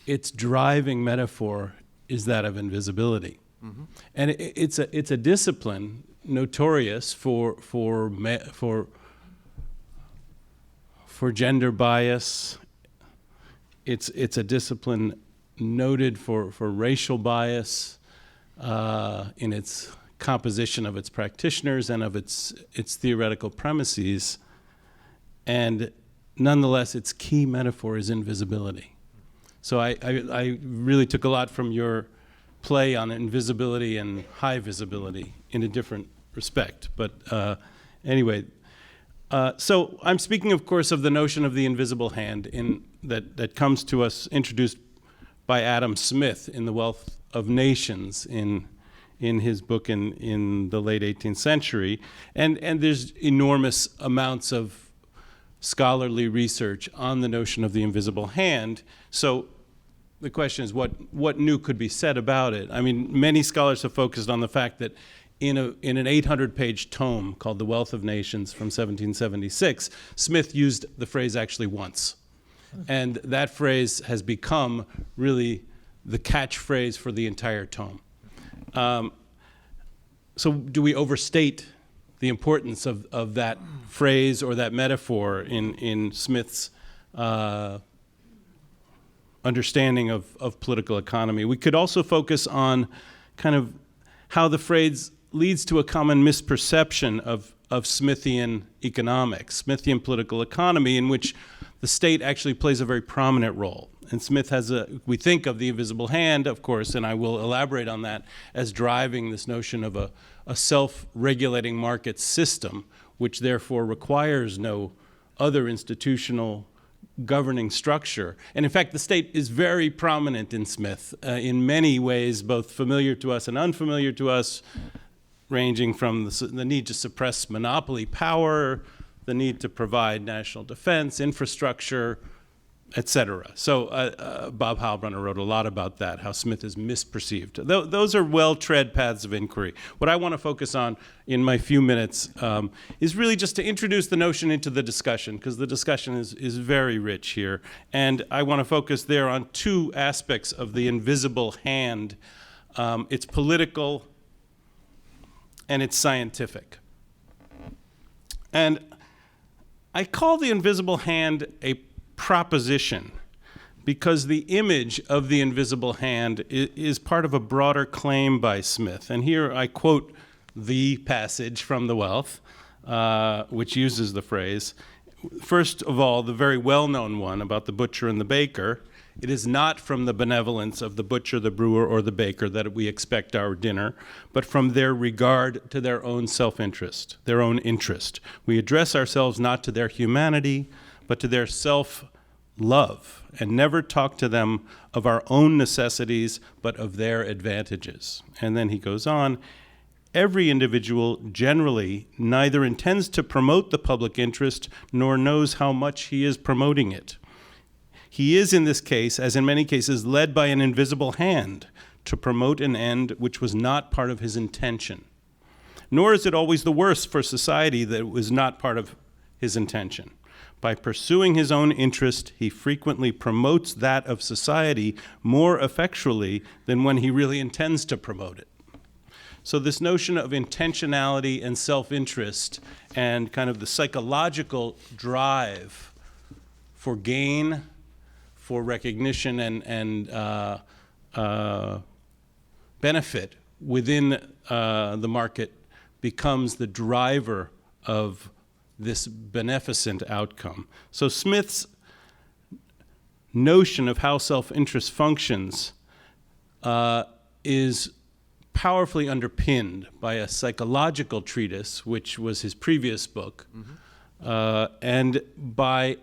its driving metaphor is that of invisibility. Mm-hmm. And it's a discipline notorious for gender bias. It's a discipline noted for racial bias in its composition of its practitioners and of its theoretical premises. And nonetheless, its key metaphor is invisibility. So I really took a lot from your play on invisibility and high visibility in a different respect. But anyway, so I'm speaking, of course, of the notion of the invisible hand that comes to us, introduced by Adam Smith in The Wealth of Nations in his book in the late 18th century. And there's enormous amounts of scholarly research on the notion of the invisible hand. So the question is, what new could be said about it? I mean, many scholars have focused on the fact that in an 800-page tome called The Wealth of Nations from 1776, Smith used the phrase actually once. And that phrase has become really the catchphrase for the entire tome. So do we overstate the importance of that phrase or that metaphor in Smith's understanding of political economy? We could also focus on kind of how the phrase leads to a common misperception of Smithian economics, Smithian political economy, in which the state actually plays a very prominent role. And Smith has we think of the invisible hand, of course, and I will elaborate on that, as driving this notion of a self-regulating market system, which therefore requires no other institutional governing structure. And in fact, the state is very prominent in Smith in many ways, both familiar to us and unfamiliar to us, ranging from the need to suppress monopoly power, the need to provide national defense, infrastructure, etc. So Bob Heilbronner wrote a lot about that, how Smith is misperceived. Those are well-tread paths of inquiry. What I want to focus on in my few minutes is really just to introduce the notion into the discussion, because the discussion is very rich here. And I want to focus there on two aspects of the invisible hand. It's political and it's scientific. And I call the invisible hand a proposition because the image of the invisible hand is part of a broader claim by Smith. And here I quote the passage from The Wealth, which uses the phrase. First of all, the very well-known one about the butcher and the baker. It is not from the benevolence of the butcher, the brewer, or the baker that we expect our dinner, but from their regard to their own self-interest, their own interest. We address ourselves not to their humanity, but to their self-love, and never talk to them of our own necessities, but of their advantages. And then he goes on, every individual generally neither intends to promote the public interest, nor knows how much he is promoting it. He is, in this case, as in many cases, led by an invisible hand to promote an end which was not part of his intention. Nor is it always the worse for society that it was not part of his intention. By pursuing his own interest, he frequently promotes that of society more effectually than when he really intends to promote it. So this notion of intentionality and self-interest and kind of the psychological drive for gain, for recognition and benefit within the market becomes the driver of this beneficent outcome. So Smith's notion of how self-interest functions is powerfully underpinned by a psychological treatise, which was his previous book, and by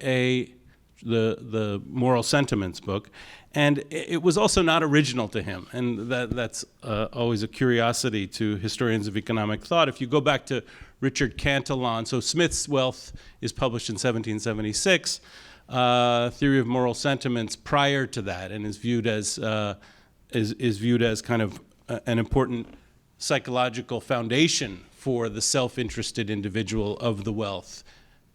the Moral Sentiments book. And it was also not original to him, and that's always a curiosity to historians of economic thought. If you go back to Richard Cantillon, so Smith's Wealth is published in 1776, Theory of Moral Sentiments prior to that, and is viewed as kind of an important psychological foundation for the self-interested individual of the wealth,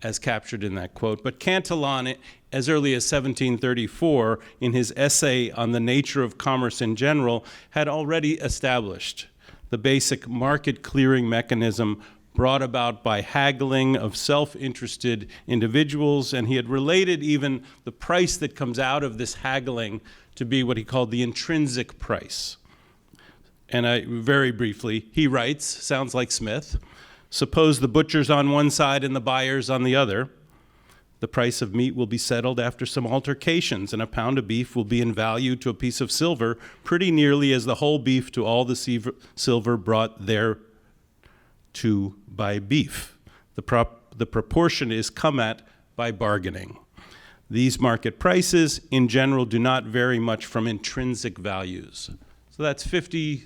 as captured in that quote. But Cantillon, as early as 1734, in his essay on the nature of commerce in general, had already established the basic market clearing mechanism brought about by haggling of self-interested individuals, and he had related even the price that comes out of this haggling to be what he called the intrinsic price. And very briefly, he writes, sounds like Smith, suppose the butcher's on one side and the buyer's on the other. The price of meat will be settled after some altercations, and a pound of beef will be in value to a piece of silver pretty nearly as the whole beef to all the silver brought there to by beef. The proportion is come at by bargaining. These market prices, in general, do not vary much from intrinsic values. So that's 50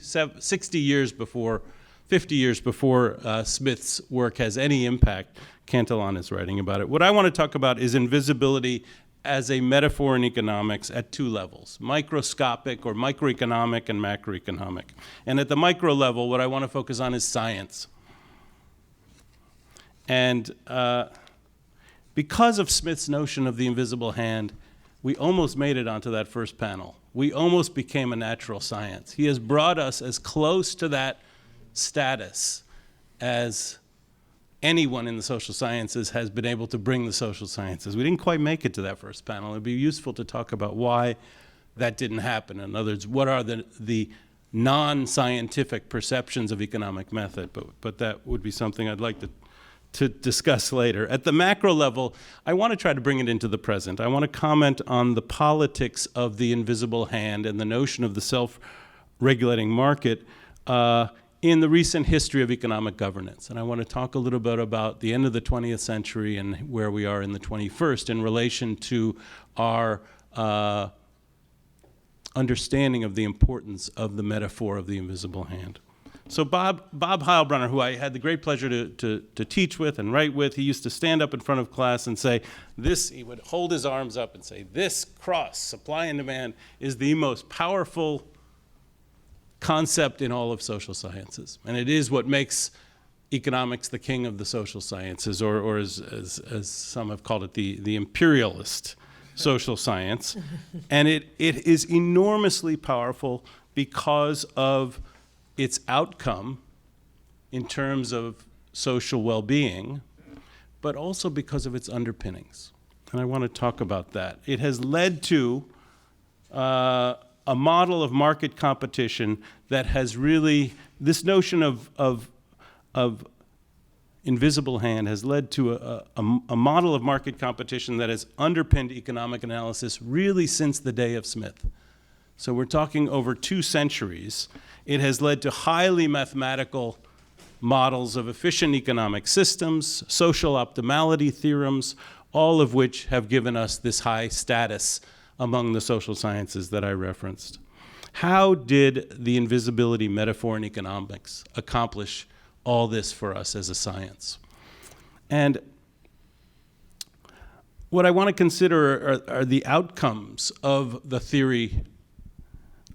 years before Smith's work has any impact. Cantillon is writing about it. What I want to talk about is invisibility as a metaphor in economics at two levels, microscopic or microeconomic and macroeconomic. And at the micro level, what I want to focus on is science. And because of Smith's notion of the invisible hand, we almost made it onto that first panel. We almost became a natural science. He has brought us as close to that status as anyone in the social sciences has been able to bring the social sciences. We didn't quite make it to that first panel. It'd be useful to talk about why that didn't happen. In other words, what are the non-scientific perceptions of economic method, but that would be something I'd like to discuss later. At the macro level, I want to try to bring it into the present. I want to comment on the politics of the invisible hand and the notion of the self-regulating market in the recent history of economic governance. And I want to talk a little bit about the end of the 20th century and where we are in the 21st in relation to our understanding of the importance of the metaphor of the invisible hand. So Bob Heilbronner, who I had the great pleasure to teach with and write with, he used to stand up in front of class and say, he would hold his arms up and say, this cross, supply and demand, is the most powerful concept in all of social sciences. And it is what makes economics the king of the social sciences, or as some have called it, the imperialist social science. And it is enormously powerful because of its outcome in terms of social well-being, but also because of its underpinnings. And I want to talk about that. It has led to a model of market competition that has really, this notion of invisible hand has led to a model of market competition that has underpinned economic analysis really since the day of Smith. So we're talking over 2 centuries. It has led to highly mathematical models of efficient economic systems, social optimality theorems, all of which have given us this high status among the social sciences that I referenced. How did the invisibility metaphor in economics accomplish all this for us as a science? And what I want to consider are the outcomes of the theory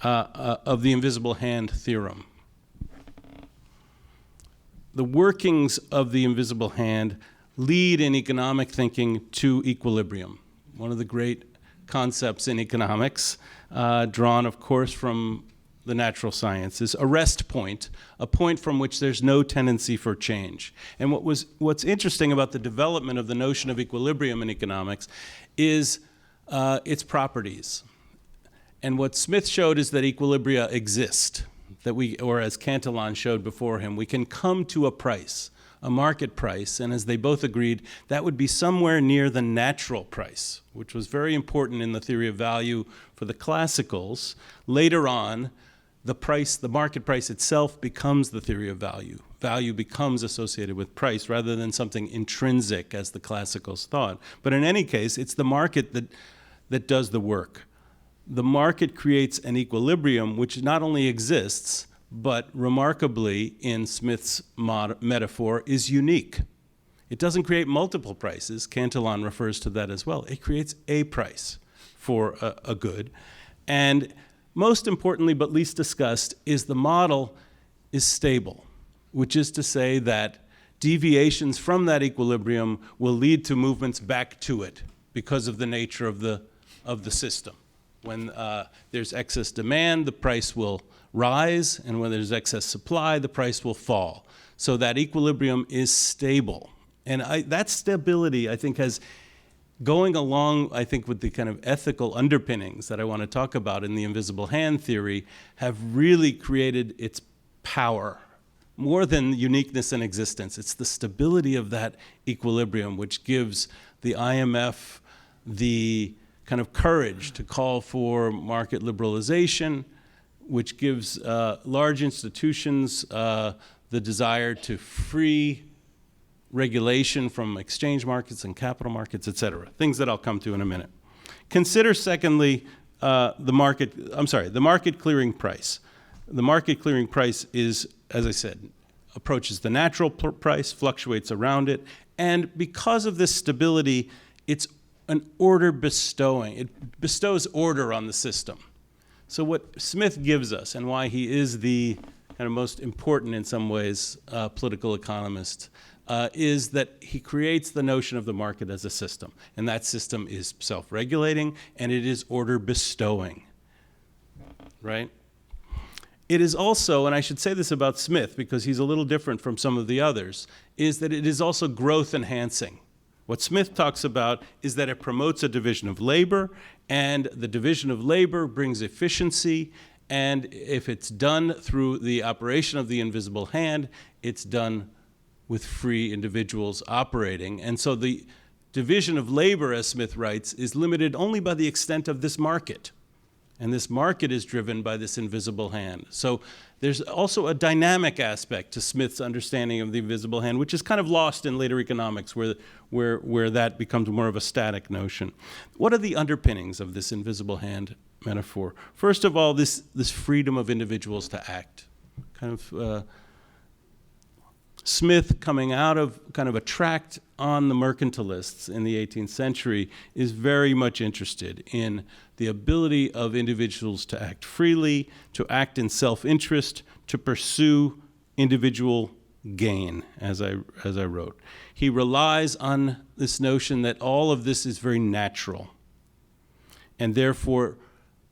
of the invisible hand theorem. The workings of the invisible hand lead in economic thinking to equilibrium, one of the great concepts in economics, drawn, of course, from the natural sciences, a rest point, a point from which there's no tendency for change. And what's interesting about the development of the notion of equilibrium in economics is its properties. And what Smith showed is that equilibria exist, or as Cantillon showed before him, we can come to a price, a market price, and as they both agreed, that would be somewhere near the natural price, which was very important in the theory of value for the classicals. Later on, the market price itself becomes the theory of value. Value becomes associated with price rather than something intrinsic, as the classicals thought. But in any case, it's the market that does the work. The market creates an equilibrium which not only exists, but remarkably, in Smith's metaphor, is unique. It doesn't create multiple prices. Cantillon refers to that as well. It creates a price for a good. And most importantly, but least discussed, is the model is stable, which is to say that deviations from that equilibrium will lead to movements back to it because of the nature of the system. When there's excess demand, the price will rise, and when there's excess supply, the price will fall. So that equilibrium is stable. And that stability, I think, has, going along, I think, with the kind of ethical underpinnings that I want to talk about in the invisible hand theory, have really created its power. More than uniqueness and existence, it's the stability of that equilibrium which gives the IMF the kind of courage to call for market liberalization, which gives large institutions the desire to free regulation from exchange markets and capital markets, et cetera, things that I'll come to in a minute. Consider, secondly, the market clearing price. The market clearing price is, as I said, approaches the natural price, fluctuates around it, and because of this stability, it's an order bestowing. It bestows order on the system. So what Smith gives us, and why he is the kind of most important, in some ways, political economist, is that he creates the notion of the market as a system. And that system is self-regulating, and it is order bestowing, right? It is also, and I should say this about Smith because he's a little different from some of the others, is that it is also growth enhancing. What Smith talks about is that it promotes a division of labor, and the division of labor brings efficiency, And if it's done through the operation of the invisible hand, it's done with free individuals operating. And so the division of labor, as Smith writes, is limited only by the extent of this market. And this market is driven by this invisible hand. So there's also a dynamic aspect to Smith's understanding of the invisible hand, which is kind of lost in later economics, where that becomes more of a static notion. What are the underpinnings of this invisible hand metaphor? First of all, this freedom of individuals to act. Kind of Smith, coming out of kind of a tract on the mercantilists in the 18th century, is very much interested in the ability of individuals to act freely, to act in self-interest, to pursue individual gain, as I wrote. He relies on this notion that all of this is very natural, and therefore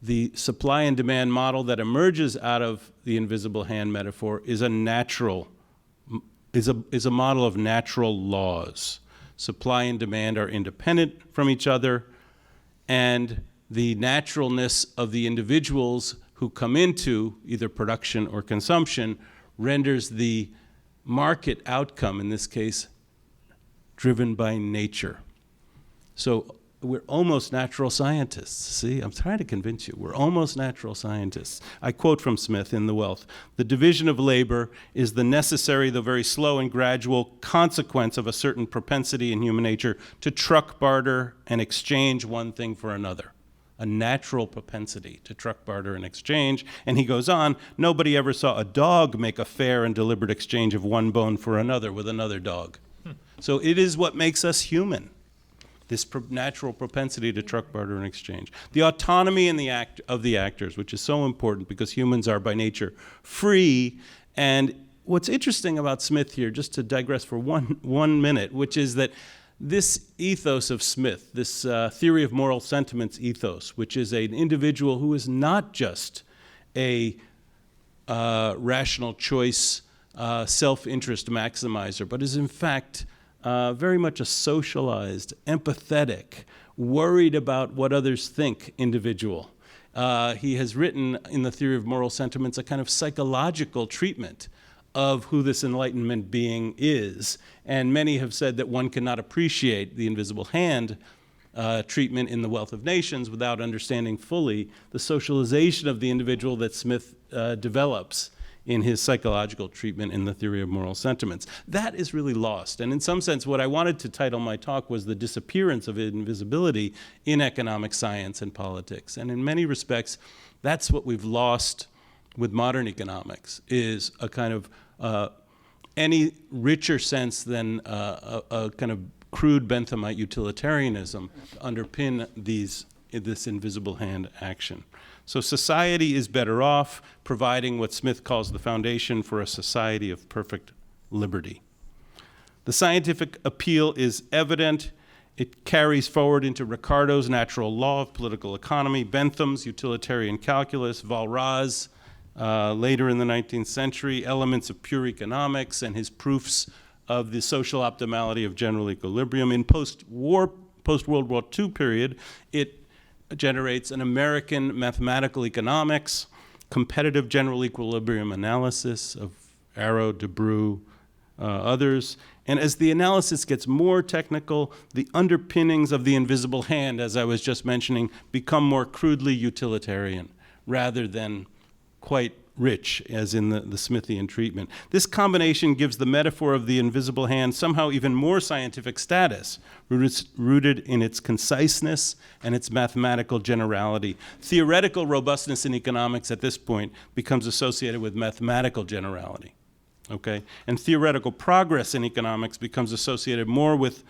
the supply and demand model that emerges out of the invisible hand metaphor is a model of natural laws. Supply and demand are independent from each other, and the naturalness of the individuals who come into either production or consumption renders the market outcome, in this case, driven by nature. So we're almost natural scientists. See, I'm trying to convince you. We're almost natural scientists. I quote from Smith in The Wealth: "The division of labor is the necessary, though very slow and gradual, consequence of a certain propensity in human nature to truck, barter, and exchange one thing for another." A natural propensity to truck, barter, and exchange. And he goes on, "Nobody ever saw a dog make a fair and deliberate exchange of one bone for another with another dog." So it is what makes us human. This natural propensity to truck, barter, and exchange. The autonomy of the actors, which is so important because humans are by nature free. And what's interesting about Smith here, just to digress for one minute, which is that this ethos of Smith, this theory of moral sentiments ethos, which is an individual who is not just a rational choice, self-interest maximizer, but is in fact very much a socialized, empathetic, worried about what others think individual. He has written in the theory of moral sentiments a kind of psychological treatment of who this Enlightenment being is. And many have said that one cannot appreciate the invisible hand treatment in The Wealth of Nations without understanding fully the socialization of the individual that Smith develops in his psychological treatment in the theory of moral sentiments. That is really lost. And in some sense, what I wanted to title my talk was The Disappearance of Invisibility in Economic Science and Politics. And in many respects, that's what we've lost with modern economics, is a kind of any richer sense than a kind of crude Benthamite utilitarianism to underpin this invisible hand action. So society is better off providing what Smith calls the foundation for a society of perfect liberty. The scientific appeal is evident. It carries forward into Ricardo's natural law of political economy, Bentham's utilitarian calculus, Walras, later in the 19th century, elements of pure economics, and his proofs of the social optimality of general equilibrium. In post-World War II period, it generates an American mathematical economics, competitive general equilibrium analysis of Arrow, DeBrew, others. And as the analysis gets more technical, the underpinnings of the invisible hand, as I was just mentioning, become more crudely utilitarian rather than quite rich, as in the Smithian treatment. This combination gives the metaphor of the invisible hand somehow even more scientific status, rooted in its conciseness and its mathematical generality. Theoretical robustness in economics at this point becomes associated with mathematical generality, okay? And theoretical progress in economics becomes associated more with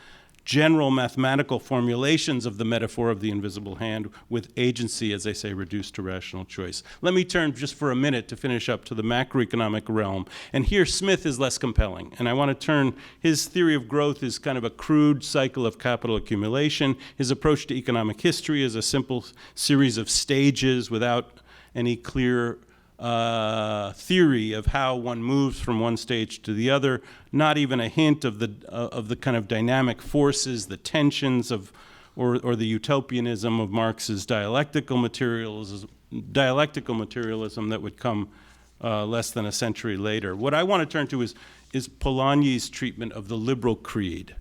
general mathematical formulations of the metaphor of the invisible hand, with agency, as I say, reduced to rational choice. Let me turn just for a minute to finish up to the macroeconomic realm. And here Smith is less compelling. And I want to turn, his theory of growth is kind of a crude cycle of capital accumulation. His approach to economic history is a simple series of stages without any clear theory of how one moves from one stage to the other, not even a hint of the kind of dynamic forces, the tensions of, or the utopianism of Marx's dialectical dialectical materialism that would come less than a century later. What I want to turn to is Polanyi's treatment of the liberal creed.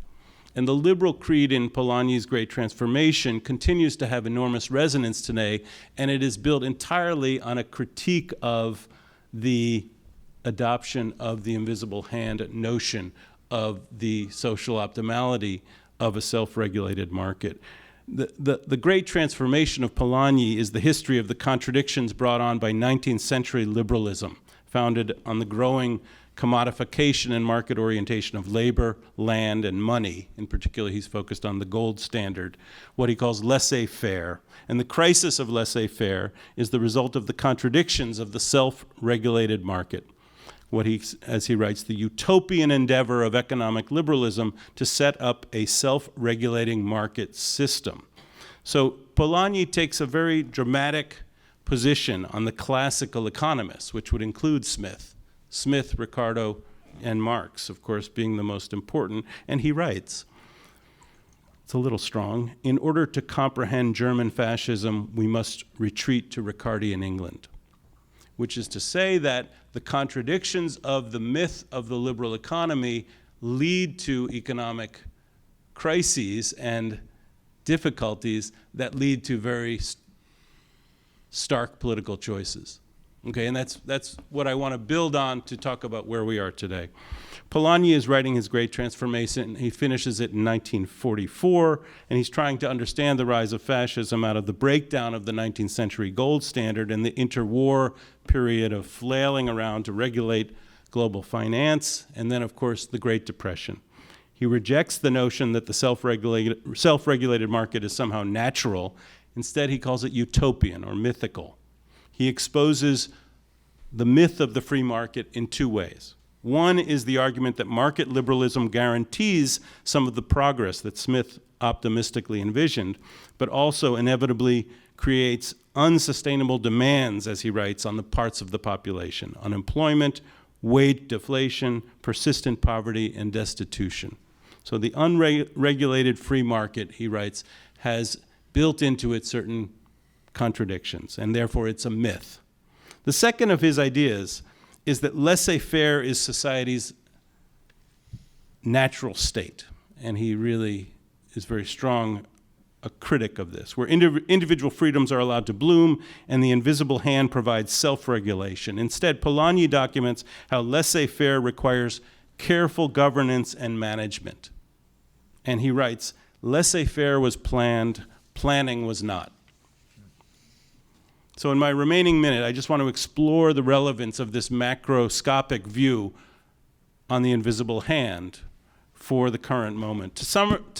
And the liberal creed in Polanyi's Great Transformation continues to have enormous resonance today, and it is built entirely on a critique of the adoption of the invisible hand notion of the social optimality of a self-regulated market. The great transformation of Polanyi is the history of the contradictions brought on by 19th century liberalism, founded on the growing commodification and market orientation of labor, land, and money. In particular, he's focused on the gold standard, what he calls laissez-faire. And the crisis of laissez-faire is the result of the contradictions of the self-regulated market. As he writes, the utopian endeavor of economic liberalism to set up a self-regulating market system. So Polanyi takes a very dramatic position on the classical economists, which would include Smith, Ricardo, and Marx, of course, being the most important. And he writes, it's a little strong, in order to comprehend German fascism, we must retreat to Ricardian England, which is to say that the contradictions of the myth of the liberal economy lead to economic crises and difficulties that lead to very stark political choices. Okay, and that's what I want to build on to talk about where we are today. Polanyi is writing his Great Transformation. He finishes it in 1944, and he's trying to understand the rise of fascism out of the breakdown of the 19th century gold standard and the interwar period of flailing around to regulate global finance, and then, of course, the Great Depression. He rejects the notion that the self-regulated market is somehow natural. Instead, he calls it utopian or mythical. He exposes the myth of the free market in two ways. One is the argument that market liberalism guarantees some of the progress that Smith optimistically envisioned, but also inevitably creates unsustainable demands, as he writes, on the parts of the population: unemployment, wage deflation, persistent poverty, and destitution. So the unregulated free market, he writes, has built into it certain contradictions, and therefore it's a myth. The second of his ideas is that laissez-faire is society's natural state, and he really is very strong a critic of this, where individual freedoms are allowed to bloom and the invisible hand provides self-regulation. Instead, Polanyi documents how laissez-faire requires careful governance and management. And he writes, laissez-faire was planned, planning was not. So in my remaining minute, I just want to explore the relevance of this macroscopic view on the invisible hand for the current moment. To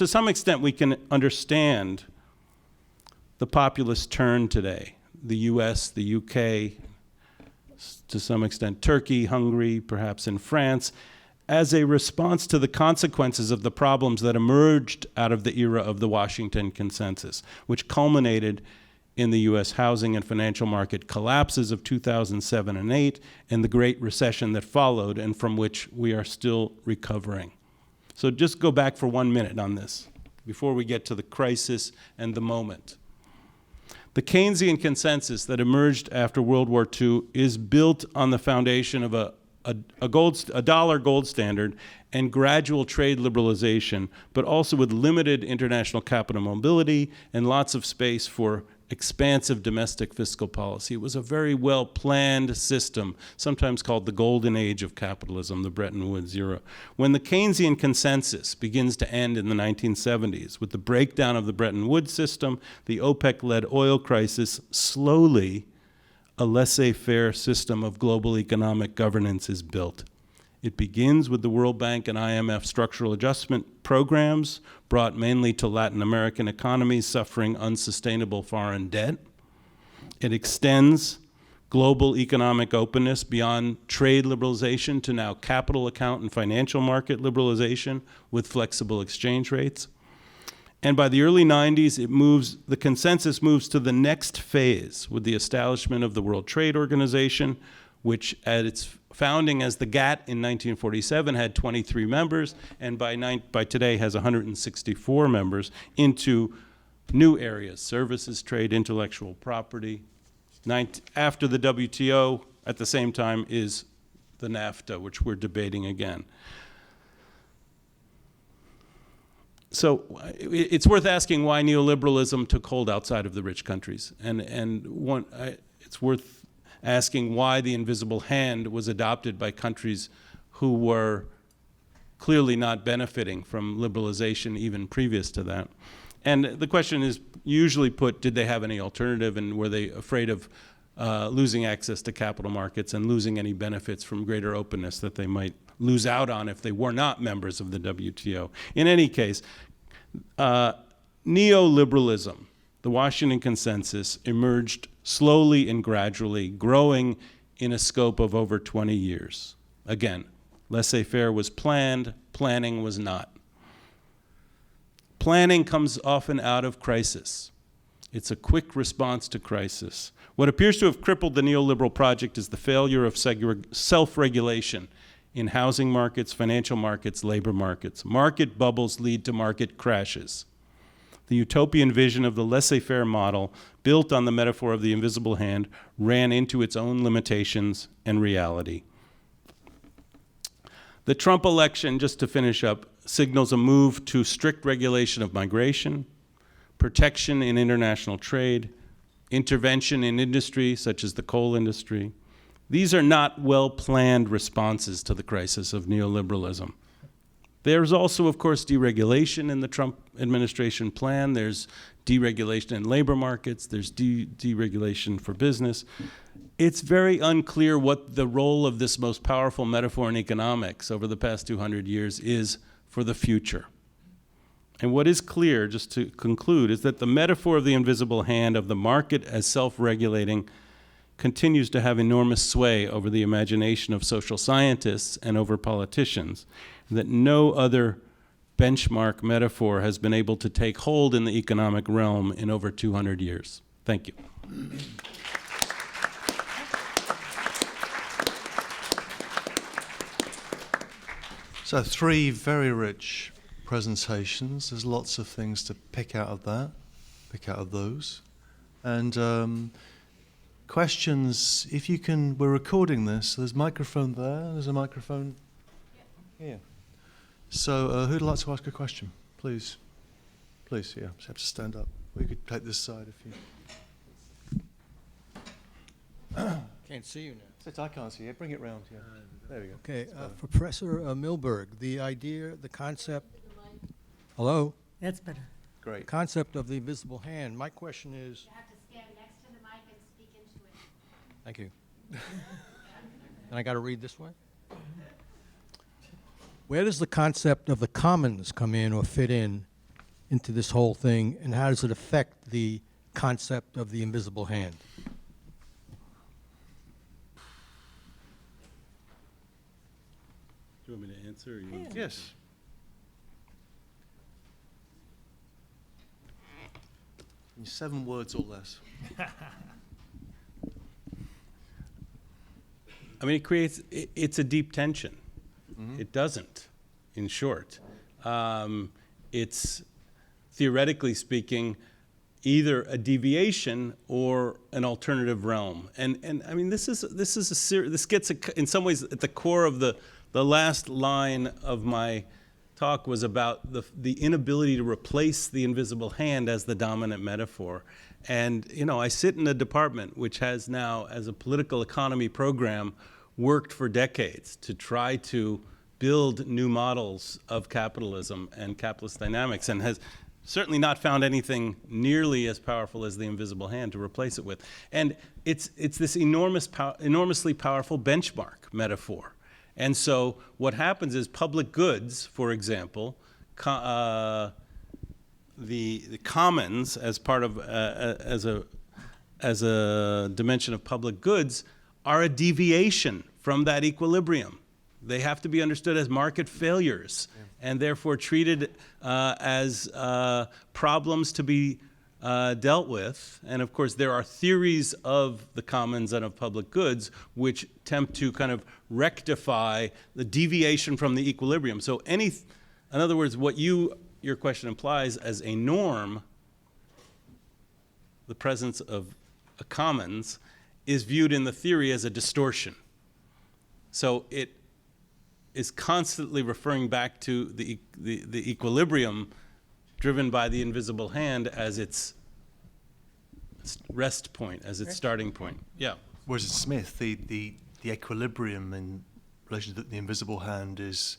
some extent, we can understand the populist turn today. The US, the UK, to some extent Turkey, Hungary, perhaps in France, as a response to the consequences of the problems that emerged out of the era of the Washington Consensus, which culminated in the US housing and financial market collapses of 2007 and 8 and the Great Recession that followed and from which we are still recovering. So just go back for 1 minute on this before we get to the crisis and the moment. The Keynesian consensus that emerged after World War II is built on the foundation of a dollar gold standard and gradual trade liberalization, but also with limited international capital mobility and lots of space for expansive domestic fiscal policy. It was a very well-planned system, sometimes called the golden age of capitalism, the Bretton Woods era. When the Keynesian consensus begins to end in the 1970s, with the breakdown of the Bretton Woods system, the OPEC-led oil crisis, slowly a laissez-faire system of global economic governance is built. It begins with the World Bank and IMF structural adjustment programs brought mainly to Latin American economies suffering unsustainable foreign debt. It extends global economic openness beyond trade liberalization to now capital account and financial market liberalization with flexible exchange rates. And by the early 90s, the consensus moves to the next phase with the establishment of the World Trade Organization, which at its founding as the GATT in 1947 had 23 members, and by today has 164 members, into new areas: services, trade, intellectual property, After the WTO, at the same time, is the NAFTA, which we're debating again. So it's worth asking why neoliberalism took hold outside of the rich countries. It's worth asking why the invisible hand was adopted by countries who were clearly not benefiting from liberalization even previous to that. And the question is usually put, did they have any alternative, and were they afraid of losing access to capital markets and losing any benefits from greater openness that they might lose out on if they were not members of the WTO. In any case, neoliberalism, the Washington Consensus, emerged slowly and gradually, growing in a scope of over 20 years. Again, laissez-faire was planned, planning was not. Planning comes often out of crisis. It's a quick response to crisis. What appears to have crippled the neoliberal project is the failure of self-regulation in housing markets, financial markets, labor markets. Market bubbles lead to market crashes. The utopian vision of the laissez-faire model, built on the metaphor of the invisible hand, ran into its own limitations and reality. The Trump election, just to finish up, signals a move to strict regulation of migration, protection in international trade, intervention in industry such as the coal industry. These are not well-planned responses to the crisis of neoliberalism. There's also, of course, deregulation in the Trump administration plan. There's deregulation in labor markets. There's deregulation for business. It's very unclear what the role of this most powerful metaphor in economics over the past 200 years is for the future. And what is clear, just to conclude, is that the metaphor of the invisible hand of the market as self-regulating continues to have enormous sway over the imagination of social scientists and over politicians, that no other benchmark metaphor has been able to take hold in the economic realm in over 200 years. Thank you. So 3 very rich presentations. There's lots of things to pick out of that, pick out of those. And questions, if you can, we're recording this, so there's a microphone there, there's a microphone here. So who'd like to ask a question? Please. Please, yeah, just have to stand up. We could take this side if you... Can't see you now. I can't see you. Bring it round here. There we go. Okay, for Professor Milberg, the idea, the concept, hello? That's better. Great. Concept of the invisible hand. My question is, You have to stand next to the mic and speak into it. thank you. And I got to read this way? Where does the concept of the commons come in or fit in into this whole thing, and how does it affect the concept of the invisible hand? Do you want me to answer? Or you Yes. In 7 words or less. I mean, it's a deep tension. Mm-hmm. It doesn't, in short. It's, theoretically speaking, either a deviation or an alternative realm. And I mean, this gets in some ways at the core of the last line of my talk was about the inability to replace the invisible hand as the dominant metaphor. And, you know, I sit in a department which has now, as a political economy program, worked for decades to try to build new models of capitalism and capitalist dynamics, and has certainly not found anything nearly as powerful as the invisible hand to replace it with. And it's this enormously powerful benchmark metaphor. And so what happens is public goods, for example, the commons as part of as a dimension of public goods are a deviation from that equilibrium. They have to be understood as market failures, and therefore treated as problems to be dealt with. And of course, there are theories of the commons and of public goods which attempt to kind of rectify the deviation from the equilibrium. So in other words, what your question implies as a norm, the presence of a commons is viewed in the theory as a distortion. So it is constantly referring back to the equilibrium driven by the invisible hand as its rest point, as its starting point. Yeah. Whereas in Smith, the equilibrium in relation to the invisible hand is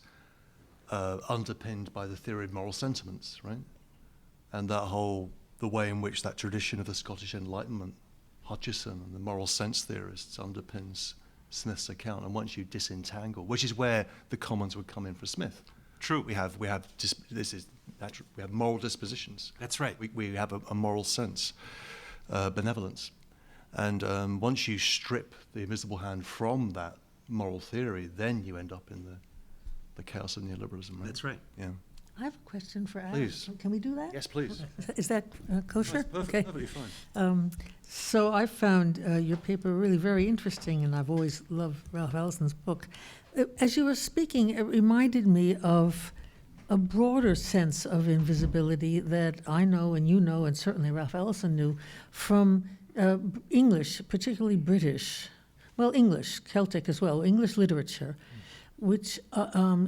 underpinned by the theory of moral sentiments, right? And the way in which that tradition of the Scottish Enlightenment, Hutcheson and the moral sense theorists underpins Smith's account. And once you disentangle, which is where the commons would come in for Smith. True. We have this is natural. We have moral dispositions. That's right. We have a moral sense, benevolence, and once you strip the invisible hand from that moral theory, then you end up in the chaos of neoliberalism. Right? That's right. Yeah. I have a question for Adam. Please. Can we do that? Yes, please. Is that kosher? Perfectly fine. So I found your paper really very interesting, and I've always loved Ralph Ellison's book. As you were speaking, it reminded me of a broader sense of invisibility that I know and you know, and certainly Ralph Ellison knew, from English, particularly British, well, English, Celtic as well, English literature, which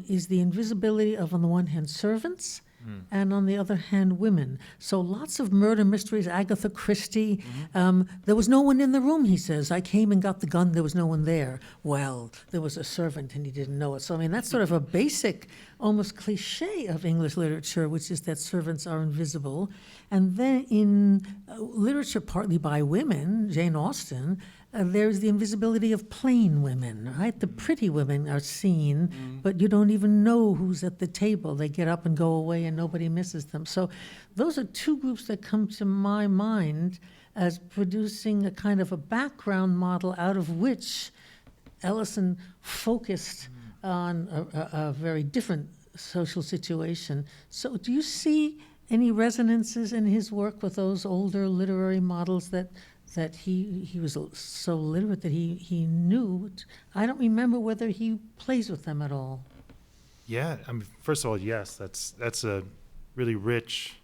is the invisibility of, on the one hand, servants, and on the other hand, women. So lots of murder mysteries, Agatha Christie. There was no one in the room, he says. I came and got the gun, there was no one there. Well, there was a servant and he didn't know it. So, I mean, that's sort of a basic, almost cliche of English literature, which is that servants are invisible. And then in literature partly by women, Jane Austen, there's the invisibility of plain women, right? The pretty women are seen, but you don't even know who's at the table. They get up and go away and nobody misses them. So those are two groups that come to my mind as producing a kind of a background model out of which Ellison focused on a very different social situation. So do you see any resonances in his work with those older literary models that he was so literate that he knew? I don't remember whether he plays with them at all. Yeah, I mean, first of all, yes, that's a really rich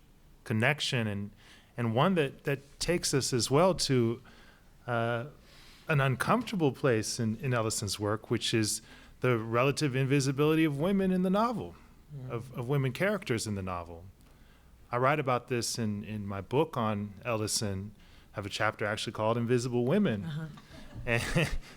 connection, and one that takes us as well to an uncomfortable place in Ellison's work, which is the relative invisibility of women in the novel, of women characters in the novel. I write about this in my book on Ellison. I have a chapter actually called Invisible Women, and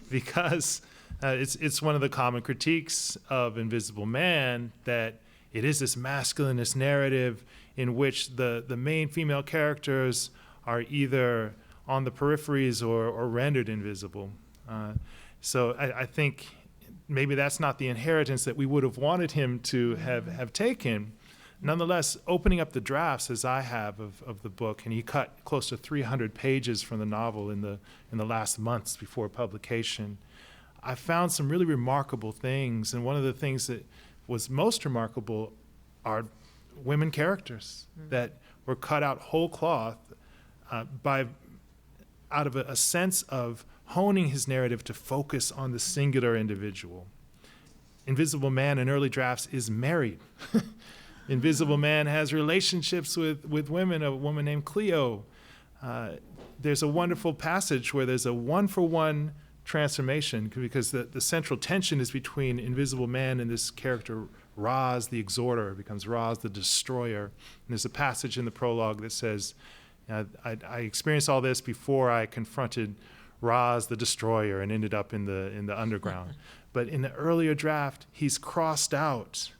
because it's one of the common critiques of Invisible Man that it is this masculinist narrative in which the main female characters are either on the peripheries or rendered invisible. So I think maybe that's not the inheritance that we would have wanted him to have taken. Nonetheless, opening up the drafts as I have of the book, and he cut close to 300 pages from the novel in the last months before publication, I found some really remarkable things. And one of the things that was most remarkable are women characters that were cut out whole cloth out of a sense of honing his narrative to focus on the singular individual. Invisible Man in early drafts is married. Invisible Man has relationships with women, a woman named Cleo. There's a wonderful passage where there's a one-for-one transformation because the central tension is between Invisible Man and this character, Roz the Exhorter, becomes Roz the Destroyer. And there's a passage in the prologue that says, I experienced all this before I confronted Roz the Destroyer and ended up in the underground. But in the earlier draft, he's crossed out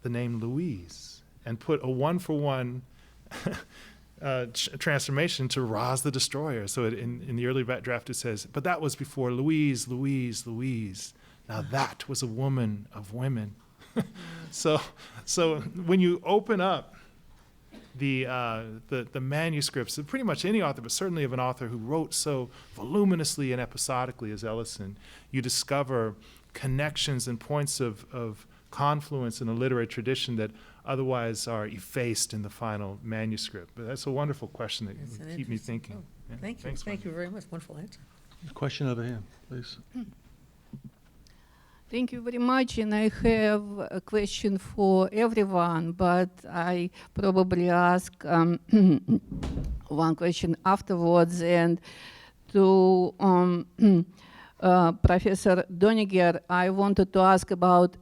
the name Louise and put a one-for-one transformation to Roz the Destroyer. So in the early draft it says, but that was before Louise, Louise, Louise. Now that was a woman of women. So when you open up the manuscripts of pretty much any author, but certainly of an author who wrote so voluminously and episodically as Ellison, you discover connections and points of confluence in a literary tradition that otherwise are effaced in the final manuscript. But that's a wonderful question that would keep me thinking. Yeah. Thank you. Thanks, Thank Wendy. you very much. Wonderful answer. Question over here, please. Thank you very much, and I have a question for everyone, but I probably ask one question afterwards. And to Professor Doniger, I wanted to ask about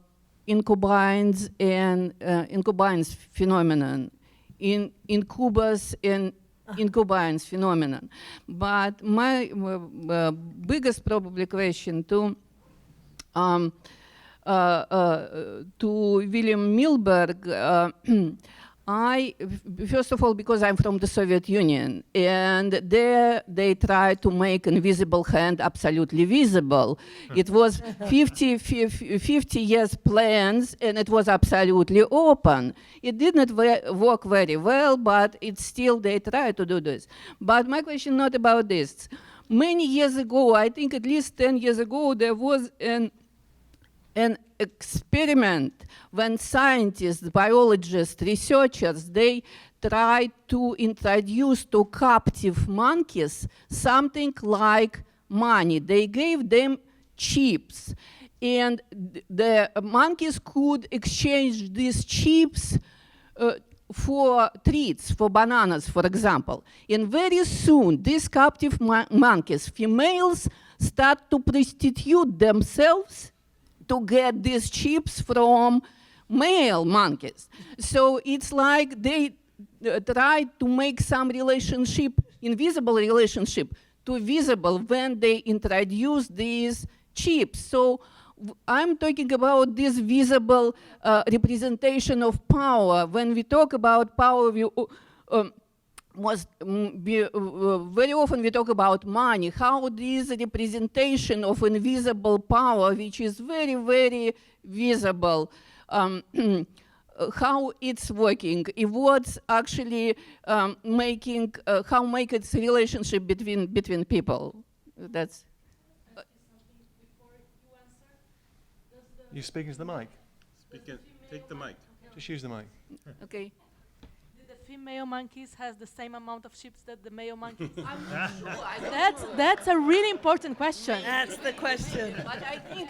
incubines and incubines phenomenon, incubus and incubines phenomenon. But my biggest probably question to William Milberg, first of all, because I'm from the Soviet Union, and there they tried to make invisible hand absolutely visible. It was 50 years plans, and it was absolutely open. It did not work very well, but it's still they tried to do this. But my question not about this. Many years ago, I think at least 10 years ago, there was an experiment when scientists, biologists, researchers, they tried to introduce to captive monkeys something like money. They gave them chips, and the monkeys could exchange these chips for treats, for bananas, for example. And very soon, these captive monkeys, females, start to prostitute themselves to get these chips from male monkeys. So it's like they tried to make some relationship, invisible relationship, to visible when they introduce these chips. So I'm talking about this visible representation of power. When we talk about power, we very often we talk about money, how this representation of invisible power, which is very, very visible, how it's working, what's actually making, how make its relationship between people. That's. You speaking to the mic? Take the mic. Just use the mic. Okay. The female monkeys has the same amount of chips that the male monkeys? I'm not sure. That's a really important question. That's the question. But I think,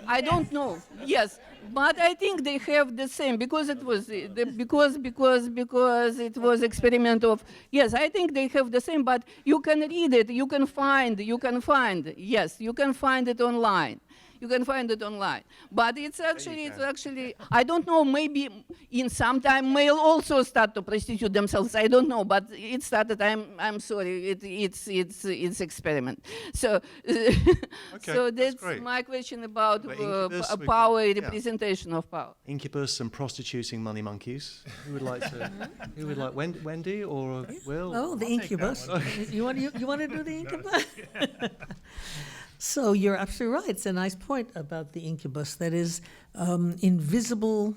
I don't know. Yes, but I think they have the same because it was because it was experiment of. Yes, I think they have the same. But you can read it. You can find. Yes, you can find it online. You can find it online. But it's actually, I don't know, maybe in some time male also start to prostitute themselves. I don't know, but it started, I'm sorry, it's experiment. So, so that's my question about power, representation of power. Incubus and prostituting money monkeys. Who would like to, who would like, Wendy or Will? Oh, the incubus. You want to do the incubus? So you're absolutely right. It's a nice point about the incubus. That is invisible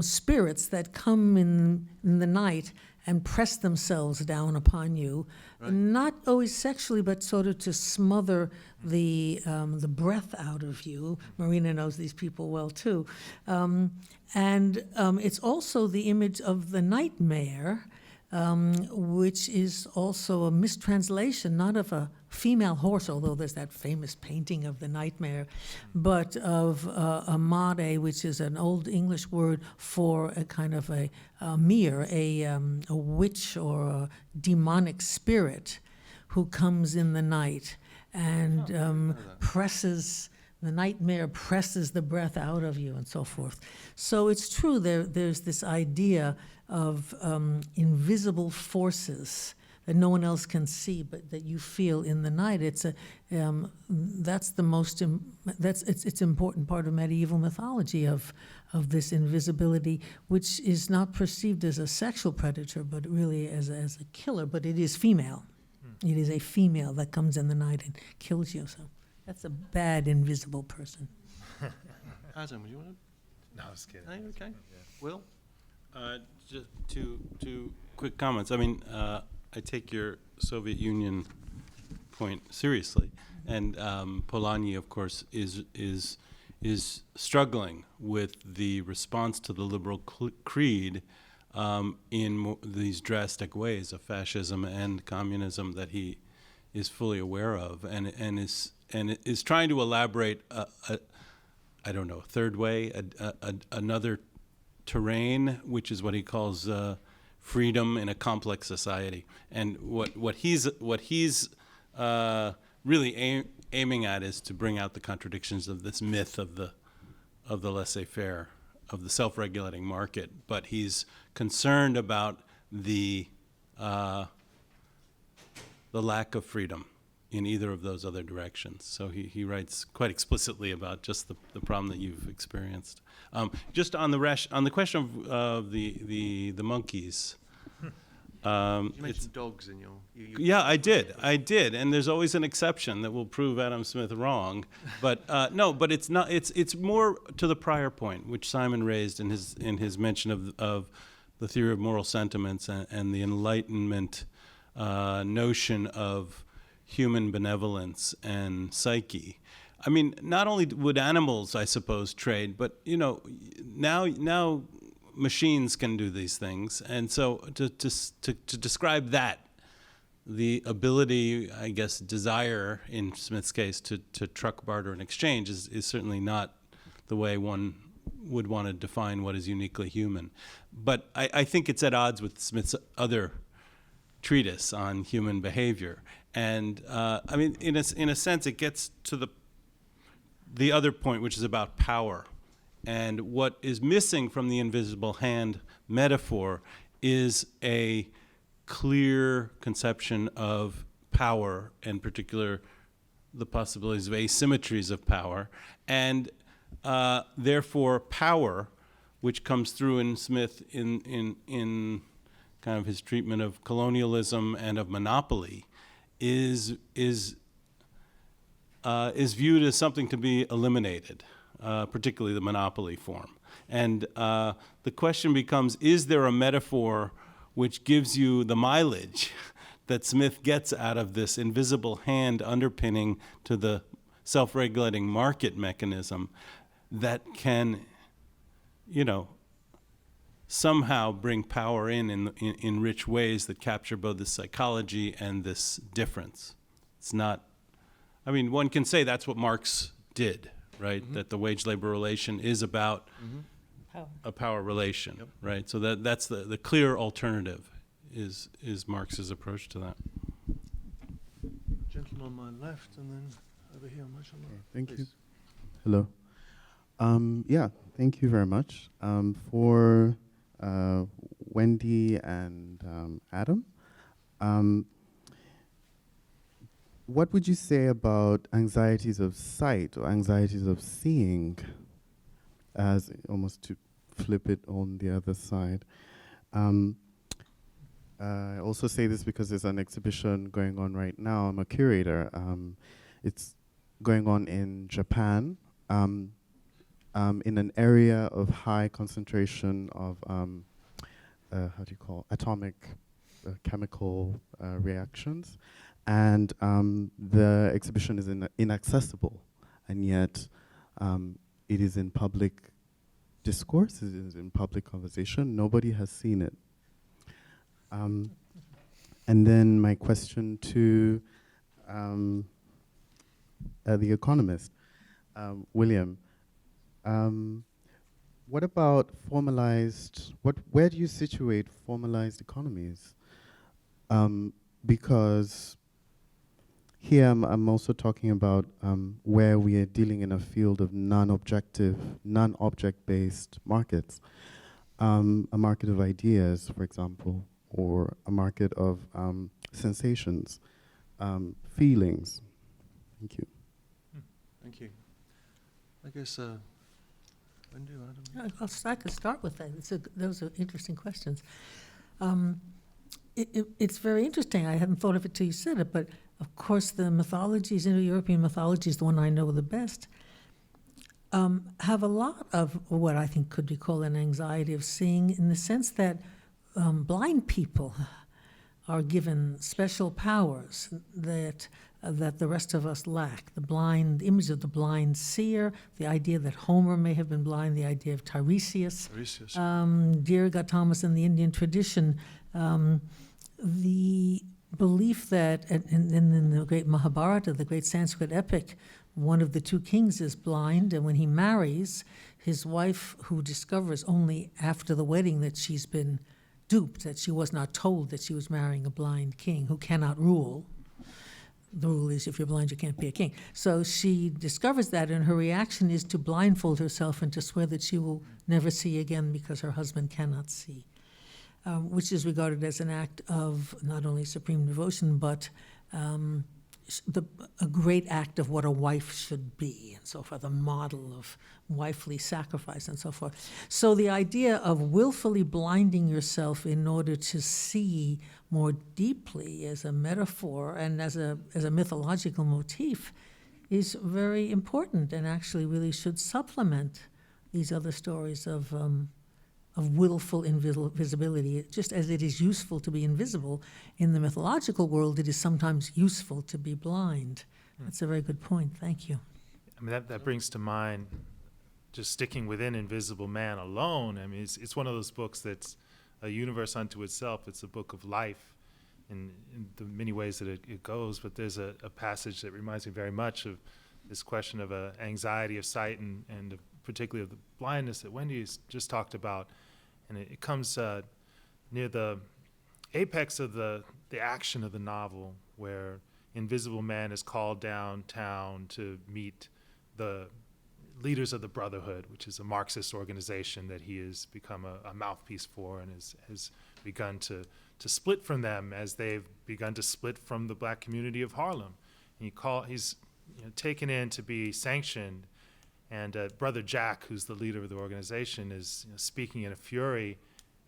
spirits that come in the night and press themselves down upon you, not always sexually, but sort of to smother the breath out of you. Marina knows these people well too, and it's also the image of the nightmare, which is also a mistranslation, not of a female horse, although there's that famous painting of the nightmare, but of a mare, which is an old English word for a kind of a mere, a witch or a demonic spirit who comes in the night and presses. The nightmare presses the breath out of you and so forth. So it's true, there's this idea of invisible forces that no one else can see, but that you feel in the night. It's that's the most it's important part of medieval mythology of this invisibility, which is not perceived as a sexual predator, but really as a killer. But it is female. It is a female that comes in the night and kills you. So that's a bad invisible person. Adam, would you want to? No, I was kidding. No, okay. Will? Just two quick comments. I mean, I take your Soviet Union point seriously, and Polanyi, of course, is struggling with the response to the liberal creed in these drastic ways of fascism and communism that he is fully aware of, and is trying to elaborate I don't know, a third way, another terrain, which is what he calls freedom in a complex society. And what he's really aiming at is to bring out the contradictions of this myth of the laissez-faire, of the self-regulating market. But he's concerned about the lack of freedom in either of those other directions. So he writes quite explicitly about just the problem that you've experienced. Just on the question of the monkeys. You mentioned dogs in your... Yeah, I did, and there's always an exception that will prove Adam Smith wrong. But no, but it's not. It's more to the prior point, which Simon raised in his mention of the theory of moral sentiments and the Enlightenment notion of human benevolence and psyche. I mean, not only would animals, I suppose, trade, but now machines can do these things, and so to describe that, the ability, I guess, desire in Smith's case to truck, barter, and exchange is certainly not the way one would want to define what is uniquely human. But I think it's at odds with Smith's other treatise on human behavior. And I mean, in a sense, it gets to the other point, which is about power. And what is missing from the invisible hand metaphor is a clear conception of power, in particular the possibilities of asymmetries of power, and therefore power, which comes through in Smith in kind of his treatment of colonialism and of monopoly, is viewed as something to be eliminated, particularly the monopoly form. And the question becomes, is there a metaphor which gives you the mileage that Smith gets out of this invisible hand underpinning to the self-regulating market mechanism that can, somehow bring power in rich ways that capture both the psychology and this difference? It's not, I mean, one can say that's what Marx did, right? Mm-hmm. That the wage-labor relation is about a power relation, yep. Right? So that's the clear alternative is Marx's approach to that. Gentleman on my left, and then over here on my left. Thank Please. you. Hello. Yeah, thank you very much. For Wendy and Adam, what would you say about anxieties of sight or anxieties of seeing, as almost to flip it on the other side? I also say this because there's an exhibition going on right now. I'm a curator. It's going on in Japan, in an area of high concentration of, atomic chemical reactions. And the exhibition is inaccessible, and yet it is in public discourse, it is in public conversation. Nobody has seen it. And then my question to the economist, William, what about formalized, where do you situate formalized economies? Because here I'm also talking about where we are dealing in a field of non-objective, non-object-based markets. A market of ideas, for example, or a market of sensations, feelings. Thank you. Thank you. I guess, Wendy or Adam? I could start with that. Those are interesting questions. It's very interesting. I hadn't thought of it till you said it, but of course the mythologies, Indo-European mythologies, the one I know the best, have a lot of what I think could be called an anxiety of seeing, in the sense that blind people are given special powers that the rest of us lack. The image of the blind seer, the idea that Homer may have been blind, the idea of Tiresias. Dear Gautamas in the Indian tradition, the belief that, and in the great Mahabharata, the great Sanskrit epic, one of the two kings is blind, and when he marries, his wife, who discovers only after the wedding that she's been duped, that she was not told that she was marrying a blind king who cannot rule. The rule is if you're blind, you can't be a king. So she discovers that, and her reaction is to blindfold herself and to swear that she will never see again because her husband cannot see, which is regarded as an act of not only supreme devotion, but a great act of what a wife should be, and so forth, a model of wifely sacrifice and so forth. So the idea of willfully blinding yourself in order to see more deeply as a metaphor and as a mythological motif is very important, and actually really should supplement these other stories of willful invisibility. Just as it is useful to be invisible, in the mythological world it is sometimes useful to be blind. That's a very good point. Thank you. I mean, that brings to mind, just sticking within Invisible Man alone, I mean, it's one of those books that's a universe unto itself. It's a book of life in the many ways that it goes, but there's a passage that reminds me very much of this question of anxiety of sight and particularly of the blindness that Wendy's just talked about. And it comes near the apex of the action of the novel, where Invisible Man is called downtown to meet the leaders of the Brotherhood, which is a Marxist organization that he has become a mouthpiece for, and has begun to split from them as they've begun to split from the black community of Harlem. And he's taken in to be sanctioned, and Brother Jack, who's the leader of the organization, is speaking in a fury,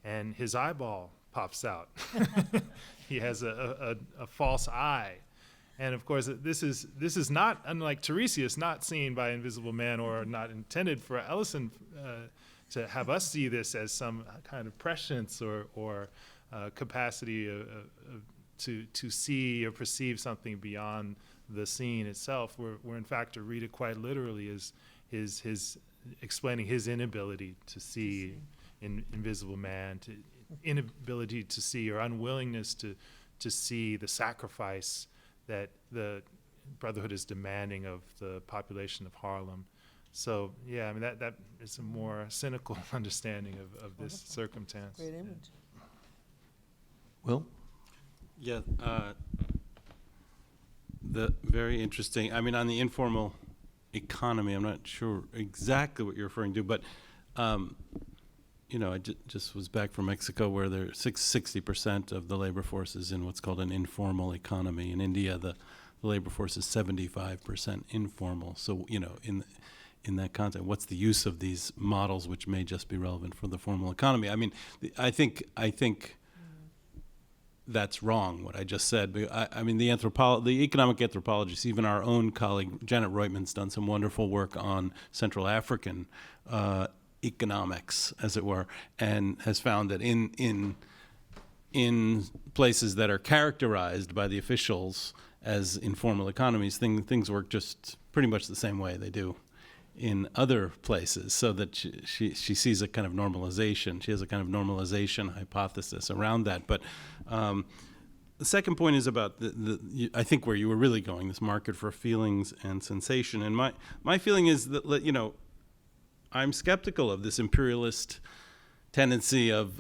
and his eyeball pops out. He has a false eye. And of course, this is not, unlike Tiresias, not seen by Invisible Man, or not intended for Ellison to have us see this as some kind of prescience or capacity to see or perceive something beyond the scene itself. We're in fact to read it quite literally as his explaining his inability to see in Invisible Man, inability to see or unwillingness to see the sacrifice that the Brotherhood is demanding of the population of Harlem. So yeah, I mean that is a more cynical understanding of this circumstance. Great image. Will? Yeah, the very interesting, I mean, on the informal economy, I'm not sure exactly what you're referring to, but I just was back from Mexico, where 60% of the labor force is in what's called an informal economy. In India, the labor force is 75% informal. So, in that context, what's the use of these models, which may just be relevant for the formal economy? I mean, I think that's wrong, what I just said. I mean, the economic anthropologists, even our own colleague Janet Reutman's done some wonderful work on Central African economics, as it were, and has found that in places that are characterized by the officials as informal economies, things work just pretty much the same way they do in other places, so that she sees a kind of normalization. She has a kind of normalization hypothesis around that. But the second point is about I think where you were really going, this market for feelings and sensation. And my feeling is that, I'm skeptical of this imperialist tendency of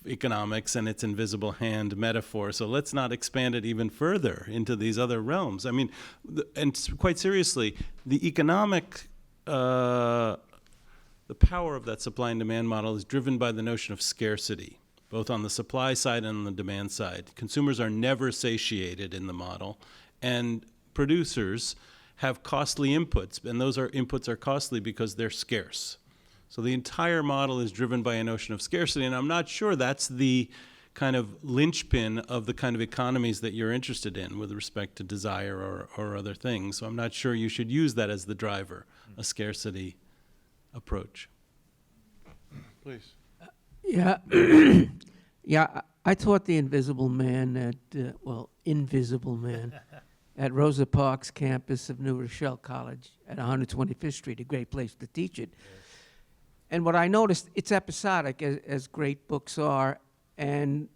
economics and its invisible hand metaphor. So let's not expand it even further into these other realms. I mean, and quite seriously, the economic, the power of that supply and demand model is driven by the notion of scarcity, both on the supply side and on the demand side. Consumers are never satiated in the model, and producers have costly inputs, and those inputs are costly because they're scarce. So the entire model is driven by a notion of scarcity, and I'm not sure that's the kind of linchpin of the kind of economies that you're interested in with respect to desire or other things. So I'm not sure you should use that as the driver, a scarcity approach. Please. Yeah, yeah. I taught the Invisible Man Invisible Man at Rosa Parks campus of New Rochelle College at 125th Street, a great place to teach it. Yes. And what I noticed, it's episodic, as great books are, and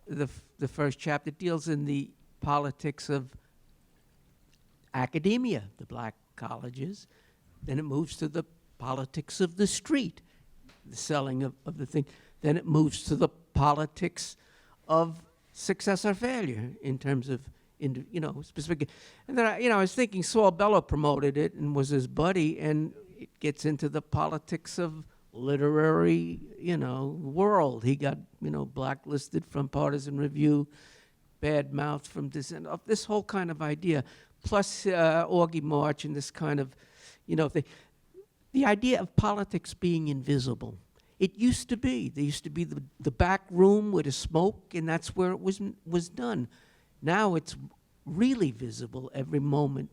the first chapter deals in the politics of academia, the black colleges. Then it moves to the politics of the street, the selling of the thing. Then it moves to the politics of success or failure in terms of, specific. And then, I was thinking Saul Bellow promoted it and was his buddy, and it gets into the politics of literary, world. He got, blacklisted from Partisan Review, bad-mouthed from Dissent, this whole kind of idea, plus Augie March and this kind of, the idea of politics being invisible. It used to be. There used to be the back room with a smoke, and that's where it was done. Now it's really visible every moment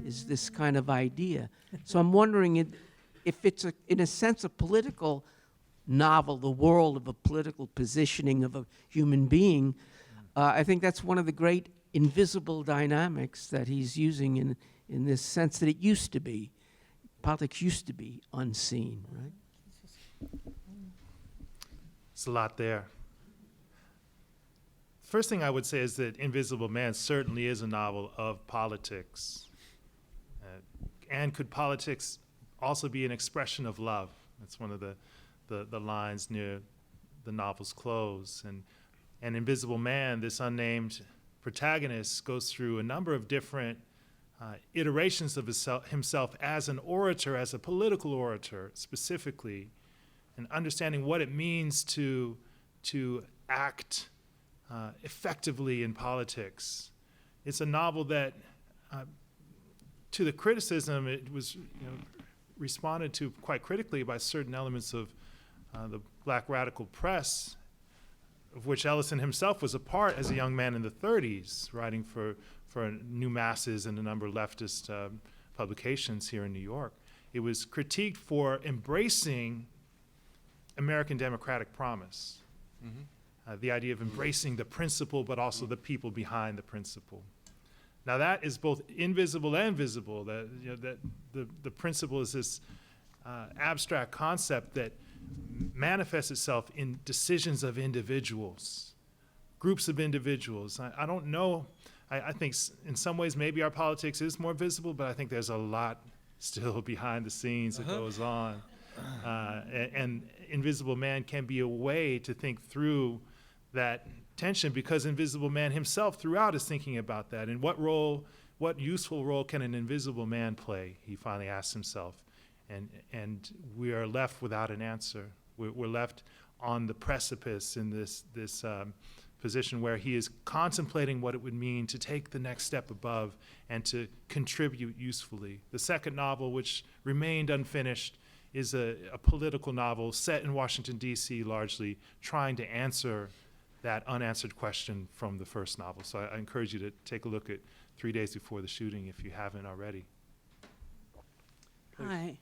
is this kind of idea. So I'm wondering if it's, in a sense, a political novel, the world of a political positioning of a human being. I think that's one of the great invisible dynamics that he's using in this sense that it used to be. Politics used to be unseen, right? It's a lot there. First thing I would say is that Invisible Man certainly is a novel of politics. And could politics also be an expression of love? That's one of the lines near the novel's close. And Invisible Man, this unnamed protagonist, goes through a number of different iterations of himself as an orator, as a political orator specifically, and understanding what it means to act effectively in politics. It's a novel that, to the criticism, it was responded to quite critically by certain elements of the black radical press, of which Ellison himself was a part as a young man in the 30s, writing for New Masses and a number of leftist publications here in New York. It was critiqued for embracing American democratic promise. The idea of embracing the principle, but also the people behind the principle. Now that is both invisible and visible. That the principle is this abstract concept that manifests itself in decisions of individuals, groups of individuals. I don't know. I think in some ways maybe our politics is more visible, but I think there's a lot still behind the scenes that goes on. And Invisible Man can be a way to think through that tension, because Invisible Man himself throughout is thinking about that. And what useful role can an invisible man play? He finally asks himself. And we are left without an answer. We're left on the precipice in this position where he is contemplating what it would mean to take the next step above and to contribute usefully. The second novel, which remained unfinished, is a political novel set in Washington, D.C., largely, trying to answer that unanswered question from the first novel. So I encourage you to take a look at 3 Days Before the Shooting if you haven't already. Hi.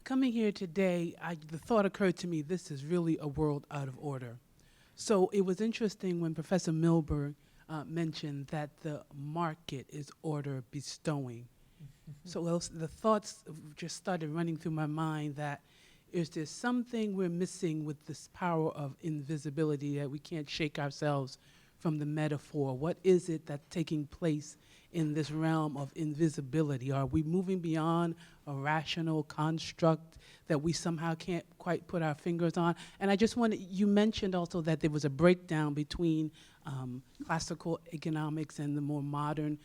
Coming here today, the thought occurred to me, this is really a world out of order. So it was interesting when Professor Milberg mentioned that the market is order bestowing. So the thoughts just started running through my mind that is there something we're missing with this power of invisibility, that we can't shake ourselves from the metaphor? What is it that's taking place in this realm of invisibility? Are we moving beyond a rational construct that we somehow can't quite put our fingers on? And I just wanted, you mentioned also that there was a breakdown between classical economics and the more modern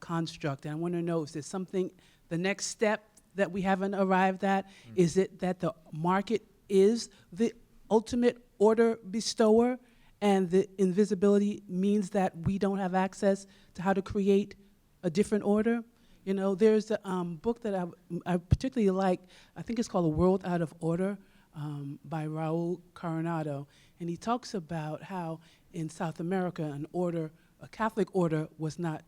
construct. And I want to know, is there something, the next step that we haven't arrived at? Is it that the market is the ultimate order bestower and the invisibility means that we don't have access to how to create a different order? There's a book that I particularly like, I think it's called A World Out of Order by Raul Coronado. And he talks about how in South America a Catholic order was not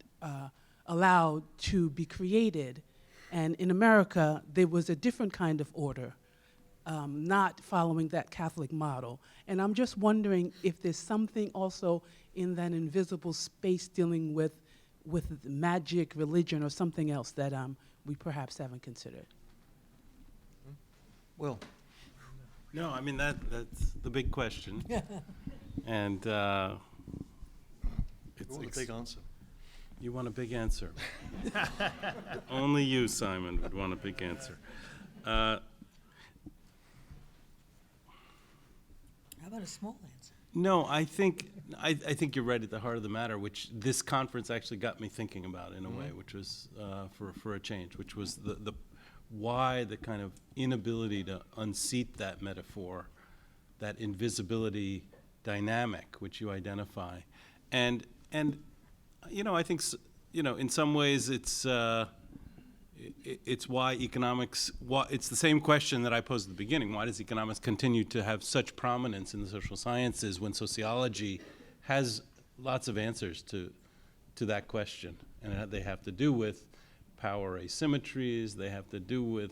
allowed to be created. And in America, there was a different kind of order, not following that Catholic model. And I'm just wondering if there's something also in that invisible space dealing with magic, religion, or something else that we perhaps haven't considered. Well, no, I mean, that's the big question. And You want a big answer. You want a big answer. Only you, Simon, would want a big answer. How about a small answer? No, I think you're right at the heart of the matter, which this conference actually got me thinking about in a way, which was for a change, which was the why the kind of inability to unseat that metaphor, that invisibility dynamic which you identify, and I think in some ways it's why economics. It's the same question that I posed at the beginning. Why does economics continue to have such prominence in the social sciences when sociology has lots of answers to that question, and they have to do with power asymmetries. They have to do with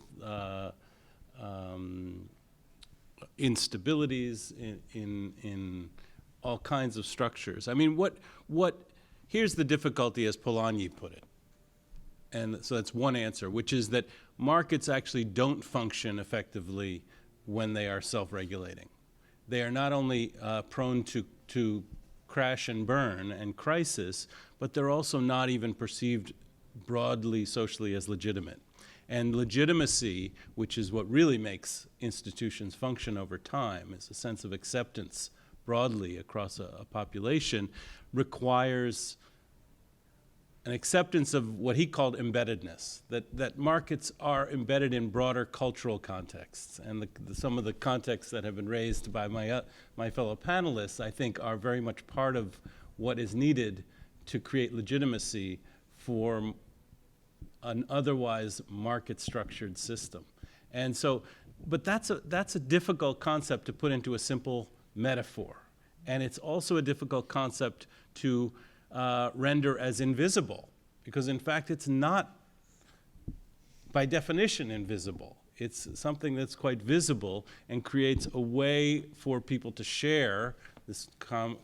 instabilities in all kinds of structures. I mean, here's the difficulty, as Polanyi put it. And so that's one answer, which is that markets actually don't function effectively when they are self-regulating. They are not only prone to crash and burn and crisis, but they're also not even perceived broadly socially as legitimate. And legitimacy, which is what really makes institutions function over time, is a sense of acceptance broadly across a population, requires an acceptance of what he called embeddedness, that markets are embedded in broader cultural contexts. And some of the contexts that have been raised by my fellow panelists, I think, are very much part of what is needed to create legitimacy for an otherwise market-structured system. And so, but that's a difficult concept to put into a simple metaphor. And it's also a difficult concept to render as invisible, because in fact it's not by definition invisible. It's something that's quite visible and creates a way for people to share. This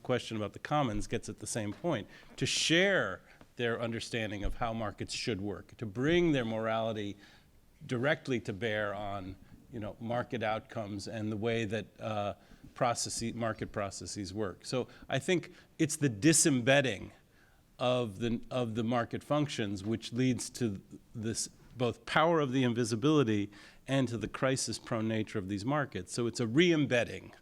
question about the commons gets at the same point, to share their understanding of how markets should work, to bring their morality directly to bear on market outcomes and the way that market processes work. So I think it's the disembedding of the market functions which leads to this both power of the invisibility and to the crisis-prone nature of these markets. So it's a re-embedding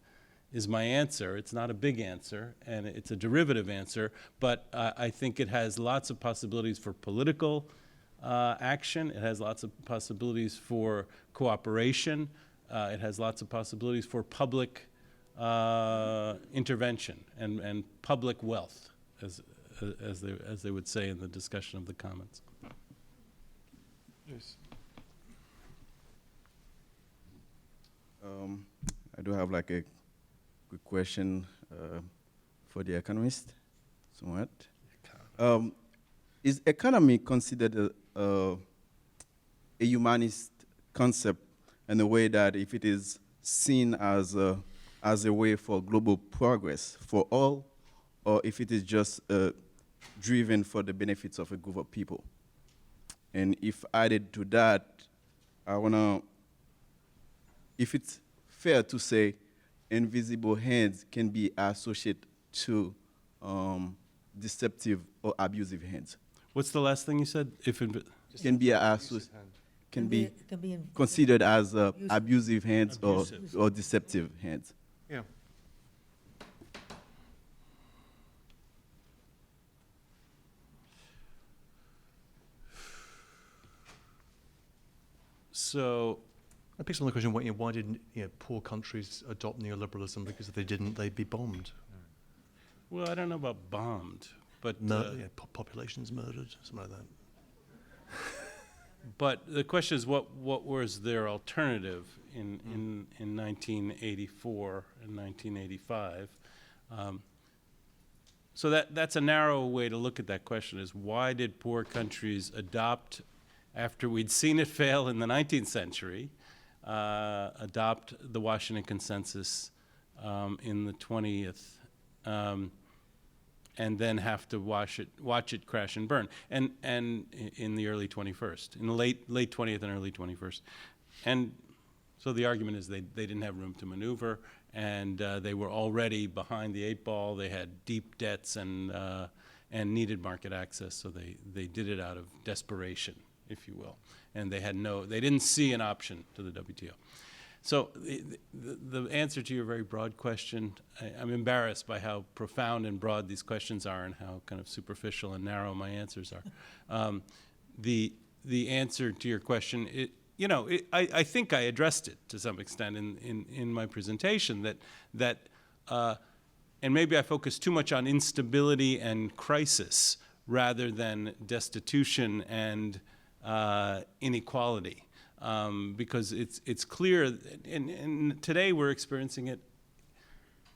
is my answer. It's not a big answer, and it's a derivative answer, but I think it has lots of possibilities for political action. It has lots of possibilities for cooperation. It has lots of possibilities for public intervention and public wealth, as they would say in the discussion of the Commons. Yes. I do have like a quick question for the economist, somewhat. Is economy considered a humanist concept in a way that if it is seen as a way for global progress for all, or if it is just driven for the benefits of a group of people? And if added to that, I wanna, if it's fair to say invisible hands can be associated to deceptive or abusive hands. What's the last thing you said? Can be considered as abusive hands or deceptive hands. Yeah. So, I picked up on the question: why didn't poor countries adopt neoliberalism? Because if they didn't, they'd be bombed. Well, I don't know about bombed, but populations murdered, something like that. But the question is, what was their alternative in 1984 and 1985? So that's a narrow way to look at that question: is why did poor countries adopt, after we'd seen it fail in the 19th century, adopt the Washington Consensus in the 20th, and then have to watch it crash and burn, and in the early 21st, in the late 20th and early 21st, and so the argument is they didn't have room to maneuver, and they were already behind the eight ball. They had deep debts and needed market access, so they did it out of desperation, if you will. And they didn't see an option to the WTO. So the answer to your very broad question, I'm embarrassed by how profound and broad these questions are and how kind of superficial and narrow my answers are. The answer to your question, I think I addressed it to some extent in my presentation, that and maybe I focused too much on instability and crisis rather than destitution and inequality. Because it's clear, and today we're experiencing it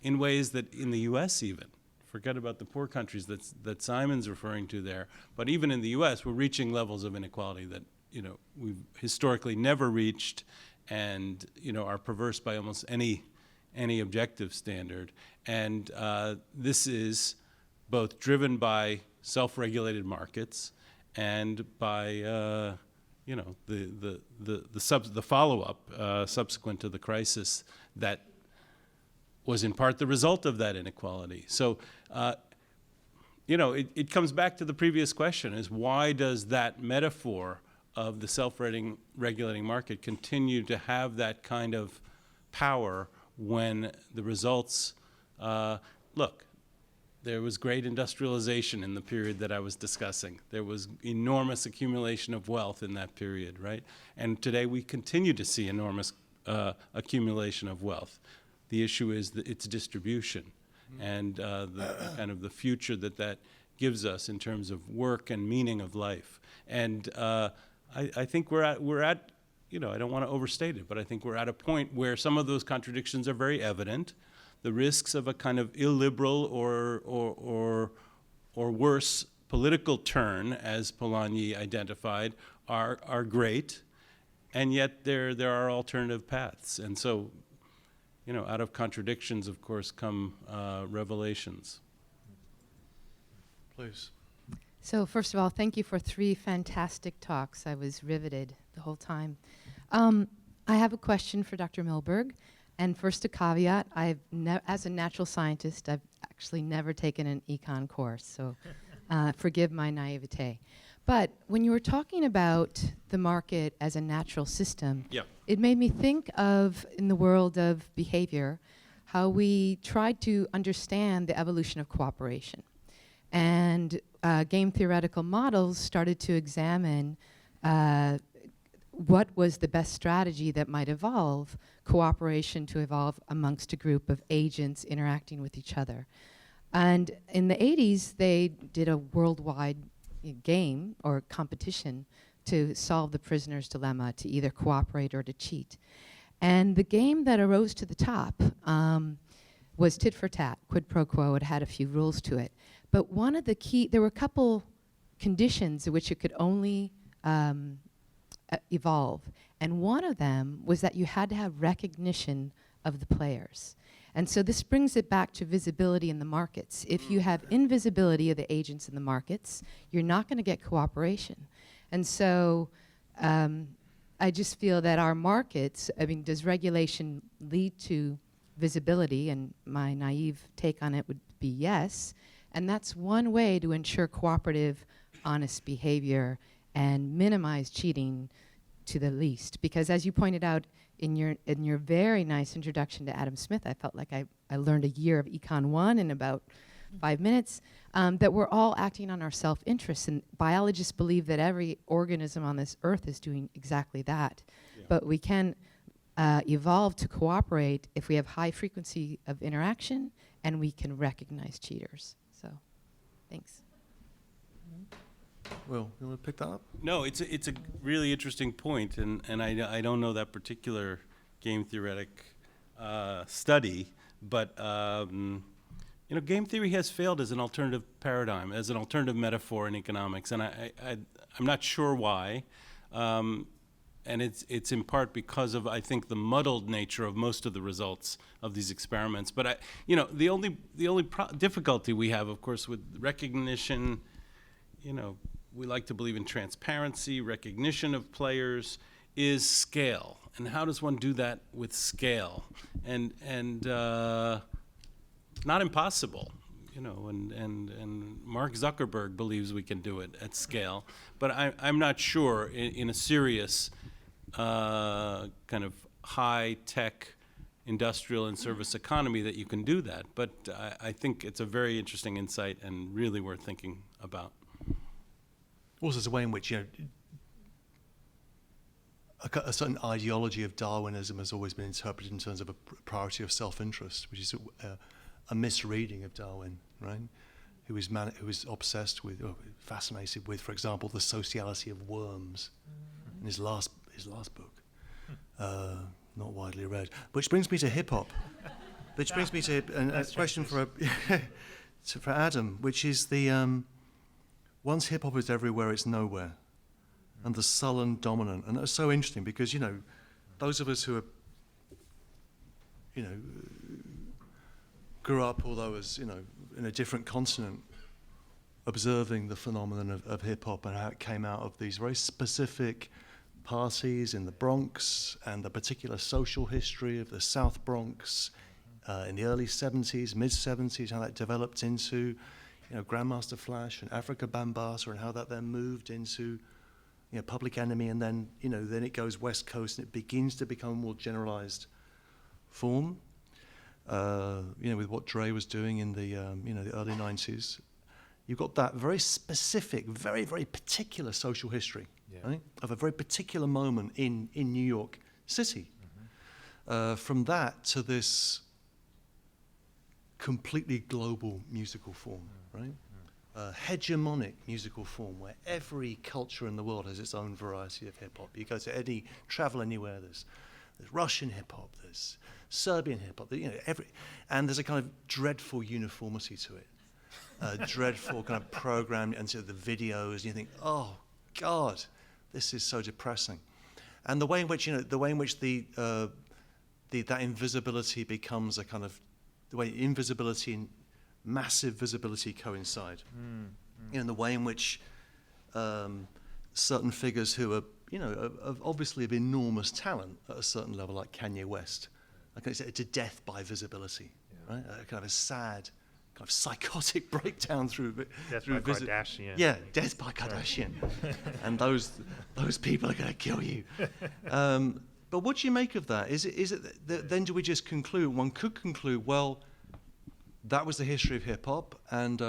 in ways that in the U.S. even, forget about the poor countries that Simon's referring to there, but even in the U.S. we're reaching levels of inequality that we've historically never reached, and are perverse by almost any objective standard. And this is both driven by self-regulated markets and by the follow-up subsequent to the crisis that was in part the result of that inequality. So, it comes back to the previous question, is why does that metaphor of the self-regulating market continue to have that kind of power when the results, look, there was great industrialization in the period that I was discussing. There was enormous accumulation of wealth in that period, right? And today we continue to see enormous accumulation of wealth. The issue is its distribution and kind of the future that gives us in terms of work and meaning of life. And I think we're at, I don't want to overstate it, but I think we're at a point where some of those contradictions are very evident. The risks of a kind of illiberal or worse political turn, as Polanyi identified, are great, and yet there are alternative paths. And so, out of contradictions, of course, come revelations. Please. So first of all, thank you for 3 fantastic talks. I was riveted the whole time. I have a question for Dr. Milberg. And first, a caveat, as a natural scientist, I've actually never taken an econ course, so forgive my naivete. But when you were talking about the market as a natural system, it made me think of, in the world of behavior, how we tried to understand the evolution of cooperation. And game theoretical models started to examine what was the best strategy that might evolve cooperation to evolve amongst a group of agents interacting with each other. And in the 80s, they did a worldwide game or competition to solve the prisoner's dilemma, to either cooperate or to cheat. And the game that arose to the top was tit for tat, quid pro quo. It had a few rules to it. But one of the there were a couple conditions in which it could only evolve. And one of them was that you had to have recognition of the players. And so this brings it back to visibility in the markets. If you have invisibility of the agents in the markets, you're not going to get cooperation. And so I just feel that our markets, does regulation lead to visibility? And my naive take on it would be yes. And that's one way to ensure cooperative, honest behavior and minimize cheating to the least. Because as you pointed out in your very nice introduction to Adam Smith, I felt like I learned a year of Econ 1 in about 5 minutes, that we're all acting on our self-interest. And biologists believe that every organism on this earth is doing exactly that. Yeah. But we can evolve to cooperate if we have high frequency of interaction and we can recognize cheaters. So, thanks. Will, you want to pick that up? No, it's a really interesting point, and I don't know that particular game theoretic study, but game theory has failed as an alternative paradigm, as an alternative metaphor in economics, and I'm not sure why, and it's in part because of, I think, the muddled nature of most of the results of these experiments. But the only difficulty we have, of course, with recognition, we like to believe in transparency, recognition of players, is scale. And how does one do that with scale? And not impossible, you know, and Mark Zuckerberg believes we can do it at scale, but I'm not sure in a serious kind of high-tech industrial and service economy that you can do that. But I think it's a very interesting insight and really worth thinking about. Also, there's a way in which, you know, a certain ideology of Darwinism has always been interpreted in terms of a priority of self-interest, which is a misreading of Darwin, right? Who was obsessed with, or fascinated with, for example, the sociality of worms in his last book, not widely read. Which brings me to hip hop. Which brings me to a question for Adam, which is the once hip hop is everywhere, it's nowhere, and the sullen dominant, and that's so interesting because, you know, those of us who are, you know, grew up, although as, you know, in a different continent, observing the phenomenon of hip hop and how it came out of these very specific parties in the Bronx and the particular social history of the South Bronx in the early 70s, mid 70s, how that developed into, you know, Grandmaster Flash and Africa Bambaataa, and how that then moved into, you know, Public Enemy, and then, you know, then it goes West Coast and it begins to become a more generalized form. You know, with what Dre was doing in the you know, the early 90s, you've got that very specific, very, very particular social history, right, of a very particular moment in New York City. From that to this completely global musical form, right? Hegemonic musical form where every culture in the world has its own variety of hip hop. You go to travel anywhere, there's Russian hip hop, there's Serbian hip hop, you know, and there's a kind of dreadful uniformity to it, dreadful kind of program into the videos, and you think, oh God, this is so depressing. And the way in which, you know, the way in which that invisibility becomes a kind of, the way invisibility and massive visibility coincide. You know, the way in which certain figures who are, you know, obviously of enormous talent at a certain level, like Kanye West, like it's a death by visibility, right? A kind of a sad, kind of psychotic breakdown through Death by Kardashian. Yeah, death by Kardashian, and those people are going to kill you. But what do you make of that? Is it then do we just conclude? One could conclude, well, that was the history of hip hop, and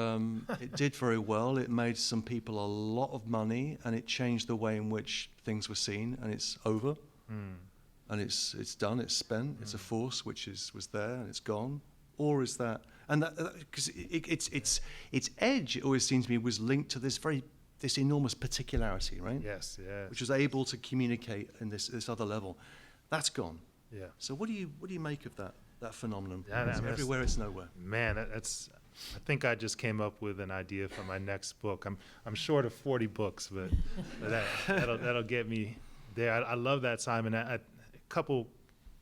it did very well. It made some people a lot of money, and it changed the way in which things were seen. And it's over, and it's done. It's spent. It's a force which was there, and it's gone. Or is that? And that because its edge, it always seems to me, was linked to this enormous particularity, right? Yes, yes. Which was able to communicate in this other level. That's gone. Yeah. So what do you make of that phenomenon? Yeah, It's everywhere, it's nowhere. Man, that's. I think I just came up with an idea for my next book. I'm short of 40 books, but that'll get me there. I love that, Simon. A couple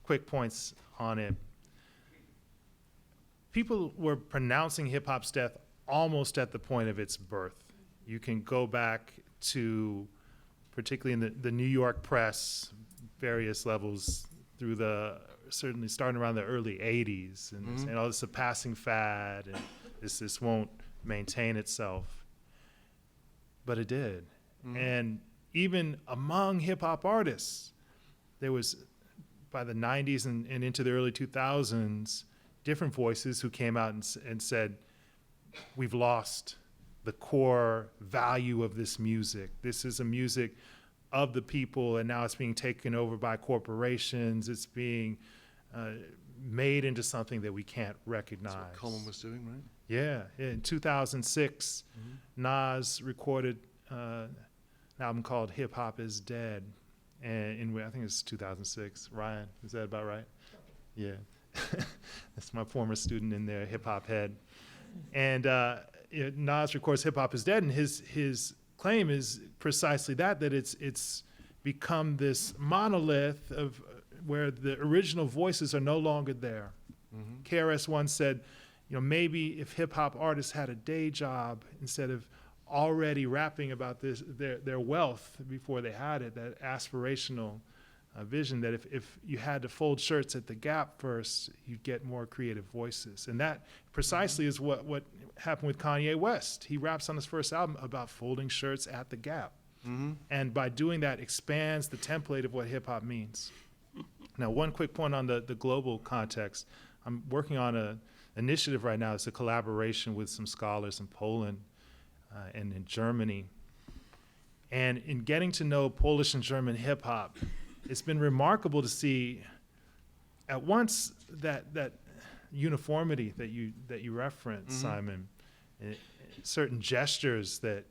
quick points on it. People were pronouncing hip hop's death almost at the point of its birth. You can go back to, particularly in the New York press, various levels through certainly starting around the early 80s, and saying, oh, this is a passing fad, and this won't maintain itself. But it did. And even among hip hop artists, there was, by the 90s and into the early 2000s, different voices who came out and said, we've lost the core value of this music. This is a music of the people, and now it's being taken over by corporations. It's being made into something that we can't recognize. That's what Common was doing, right? Yeah. In 2006, Nas recorded an album called Hip Hop Is Dead. And I think it's 2006. Ryan, is that about right? Yeah. That's my former student in there, hip hop head. And Nas records Hip Hop Is Dead, and his claim is precisely that it's become this monolith of where the original voices are no longer there. KRS One said, you know, maybe if hip hop artists had a day job instead of already rapping about their wealth before they had it, that aspirational vision that if you had to fold shirts at the Gap first, you'd get more creative voices. And that precisely is what happened with Kanye West. He raps on his first album about folding shirts at the Gap. And by doing that, expands the template of what hip hop means. Now, one quick point on the global context. I'm working on an initiative right now. It's a collaboration with some scholars in Poland and in Germany. And in getting to know Polish and German hip hop, it's been remarkable to see at once that uniformity that you referenced, Simon, certain gestures that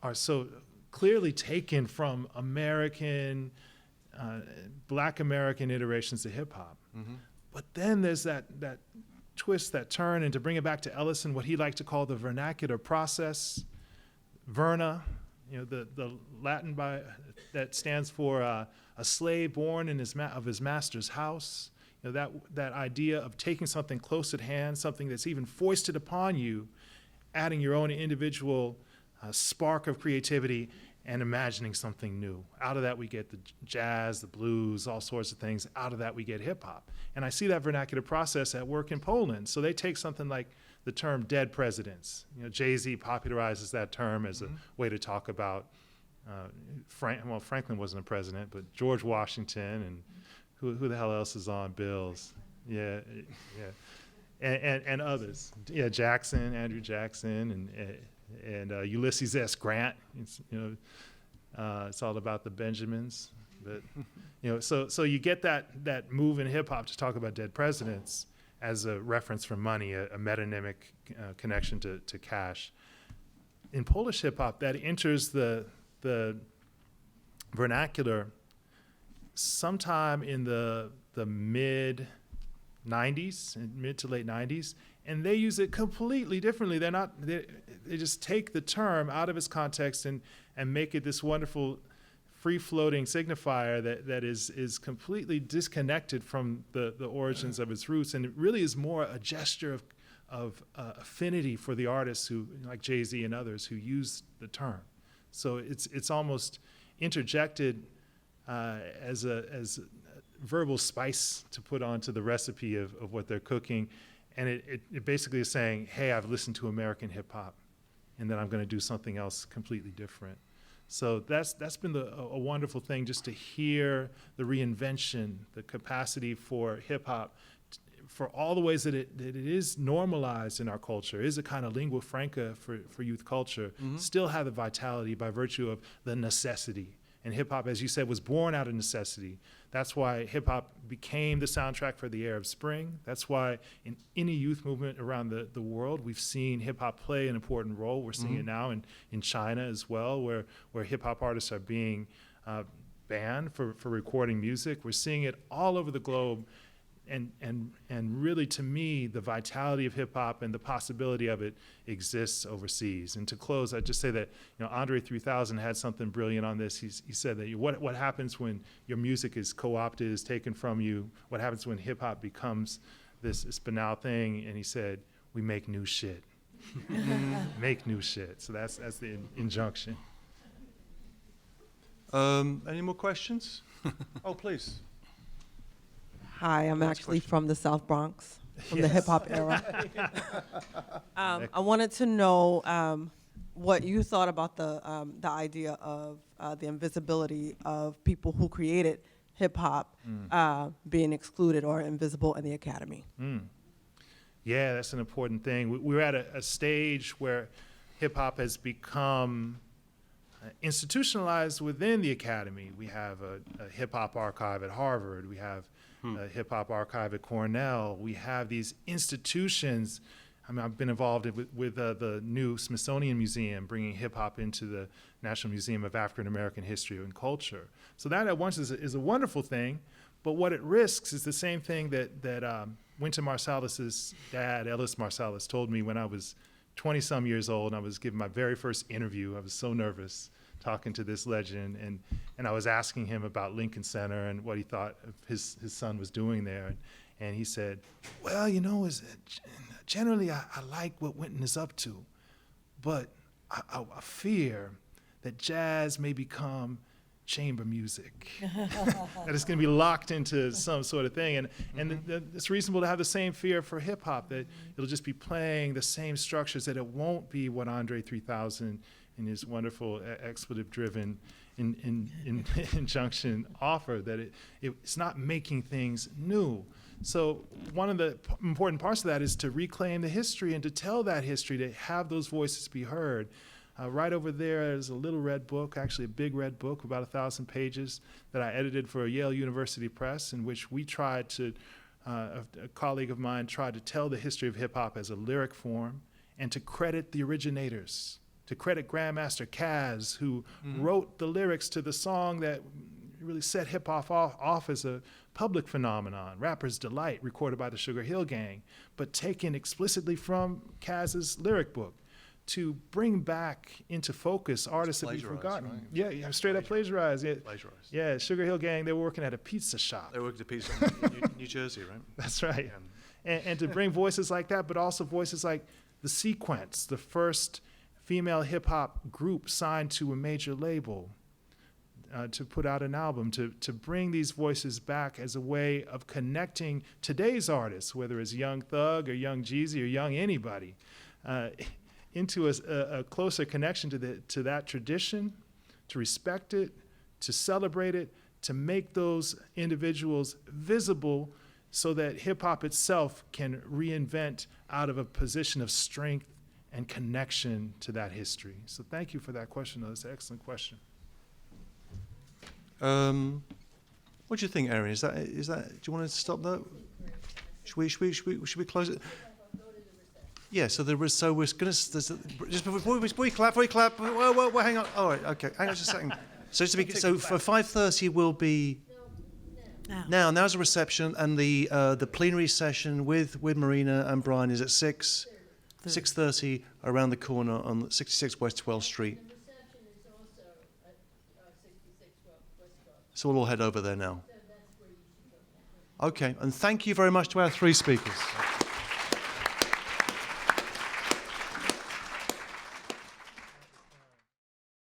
are so clearly taken from American, Black American iterations of hip hop. But then there's that twist, that turn, and to bring it back to Ellison, what he liked to call the vernacular process, verna, the Latin that stands for a slave born in his master's house. That idea of taking something close at hand, something that's even foisted upon you, adding your own individual spark of creativity and imagining something new. Out of that we get the jazz, the blues, all sorts of things. Out of that we get hip hop. And I see that vernacular process at work in Poland. So they take something like the term dead presidents. Jay-Z popularizes that term as a way to talk about, Franklin wasn't a president, but George Washington and who the hell else is on bills? Yeah. And others. Yeah, Jackson, Andrew Jackson, and Ulysses S. Grant. It's all about the Benjamins. But so you get that move in hip hop to talk about dead presidents as a reference for money, a metonymic connection to cash. In Polish hip hop, that enters the vernacular sometime in the mid 90s, mid to late 90s, and they use it completely differently. They just take the term out of its context and make it this wonderful free-floating signifier that is completely disconnected from the origins of its roots, and it really is more a gesture of affinity for the artists who, like Jay-Z and others, who use the term. So it's almost interjected as verbal spice to put onto the recipe of what they're cooking. And it basically is saying, hey, I've listened to American hip hop, and then I'm going to do something else completely different. So that's been a wonderful thing, just to hear the reinvention, the capacity for hip hop, for all the ways that it is normalized in our culture, is a kind of lingua franca for youth culture, still have the vitality by virtue of the necessity. And hip hop, as you said, was born out of necessity. That's why hip hop became the soundtrack for the Arab Spring. That's why in any youth movement around the world, we've seen hip hop play an important role. We're seeing it now in China as well, where hip hop artists are being banned for recording music. We're seeing it all over the globe. And really, to me, the vitality of hip hop and the possibility of it exists overseas. And to close, I'd just say that Andre 3000 had something brilliant on this. He said that what happens when your music is co-opted, is taken from you? What happens when hip hop becomes this banal thing? And he said, we make new shit. Make new shit. So that's the injunction. Any more questions? Oh, please. Hi, I'm actually from the South Bronx, from the hip hop era. I wanted to know what you thought about the idea of the invisibility of people who created hip hop being excluded or invisible in the academy. Yeah, that's an important thing. We're at a stage where hip hop has become institutionalized within the academy. We have a hip hop archive at Harvard. We have a hip hop archive at Cornell. We have these institutions. I mean, I've been involved with the new Smithsonian Museum, bringing hip hop into the National Museum of African American History and Culture. So that at once is a wonderful thing, but what it risks is the same thing that Wynton Marsalis's dad, Ellis Marsalis, told me when I was 20-some years old, and I was giving my very first interview. I was so nervous talking to this legend, and I was asking him about Lincoln Center and what he thought of his son was doing there. And he said, well, generally I like what Wynton is up to, but I fear that jazz may become chamber music. That it's going to be locked into some sort of thing. And it's reasonable to have the same fear for hip hop, that it'll just be playing the same structures, that it won't be what Andre 3000 in his wonderful expletive-driven injunction offer, that it's not making things new. So one of the important parts of that is to reclaim the history and to tell that history, to have those voices be heard. Right over there is a little red book, actually a big red book, about 1,000 pages, that I edited for Yale University Press, in which we tried to, a colleague of mine tried to tell the history of hip hop as a lyric form, and to credit the originators, to credit Grandmaster Caz, who wrote the lyrics to the song that really set hip hop off as a public phenomenon, Rapper's Delight, recorded by the Sugar Hill Gang, but taken explicitly from Caz's lyric book, to bring back into focus artists that we've forgotten. Right? Yeah, straight up plagiarized. Yeah. Plagiarized. Yeah, Sugar Hill Gang, they were working at a pizza shop. They worked at a pizza shop in New Jersey, right? That's right. And to bring voices like that, but also voices like The Sequence, the first female hip hop group signed to a major label, to put out an album, to bring these voices back as a way of connecting today's artists, whether it's Young Thug or Young Jeezy or Young anybody, into a closer connection to that tradition, to respect it, to celebrate it, to make those individuals visible, so that hip-hop itself can reinvent out of a position of strength and connection to that history. So thank you for that question. That's an excellent question. What do you think, Erin? Is that? Do you want to stop that? Should we close it? Yeah. So we're going to just before we clap. Whoa, hang on. All right. Okay. Hang on just a second. So for 5:30 will be. Now's a reception, and the plenary session with Marina and Brian is at 6:30 around the corner on 66 West 12th Street. And the reception is also at 66 West 12th. So we'll all head over there now. So that's where you should go. Okay, and thank you very much to our three speakers.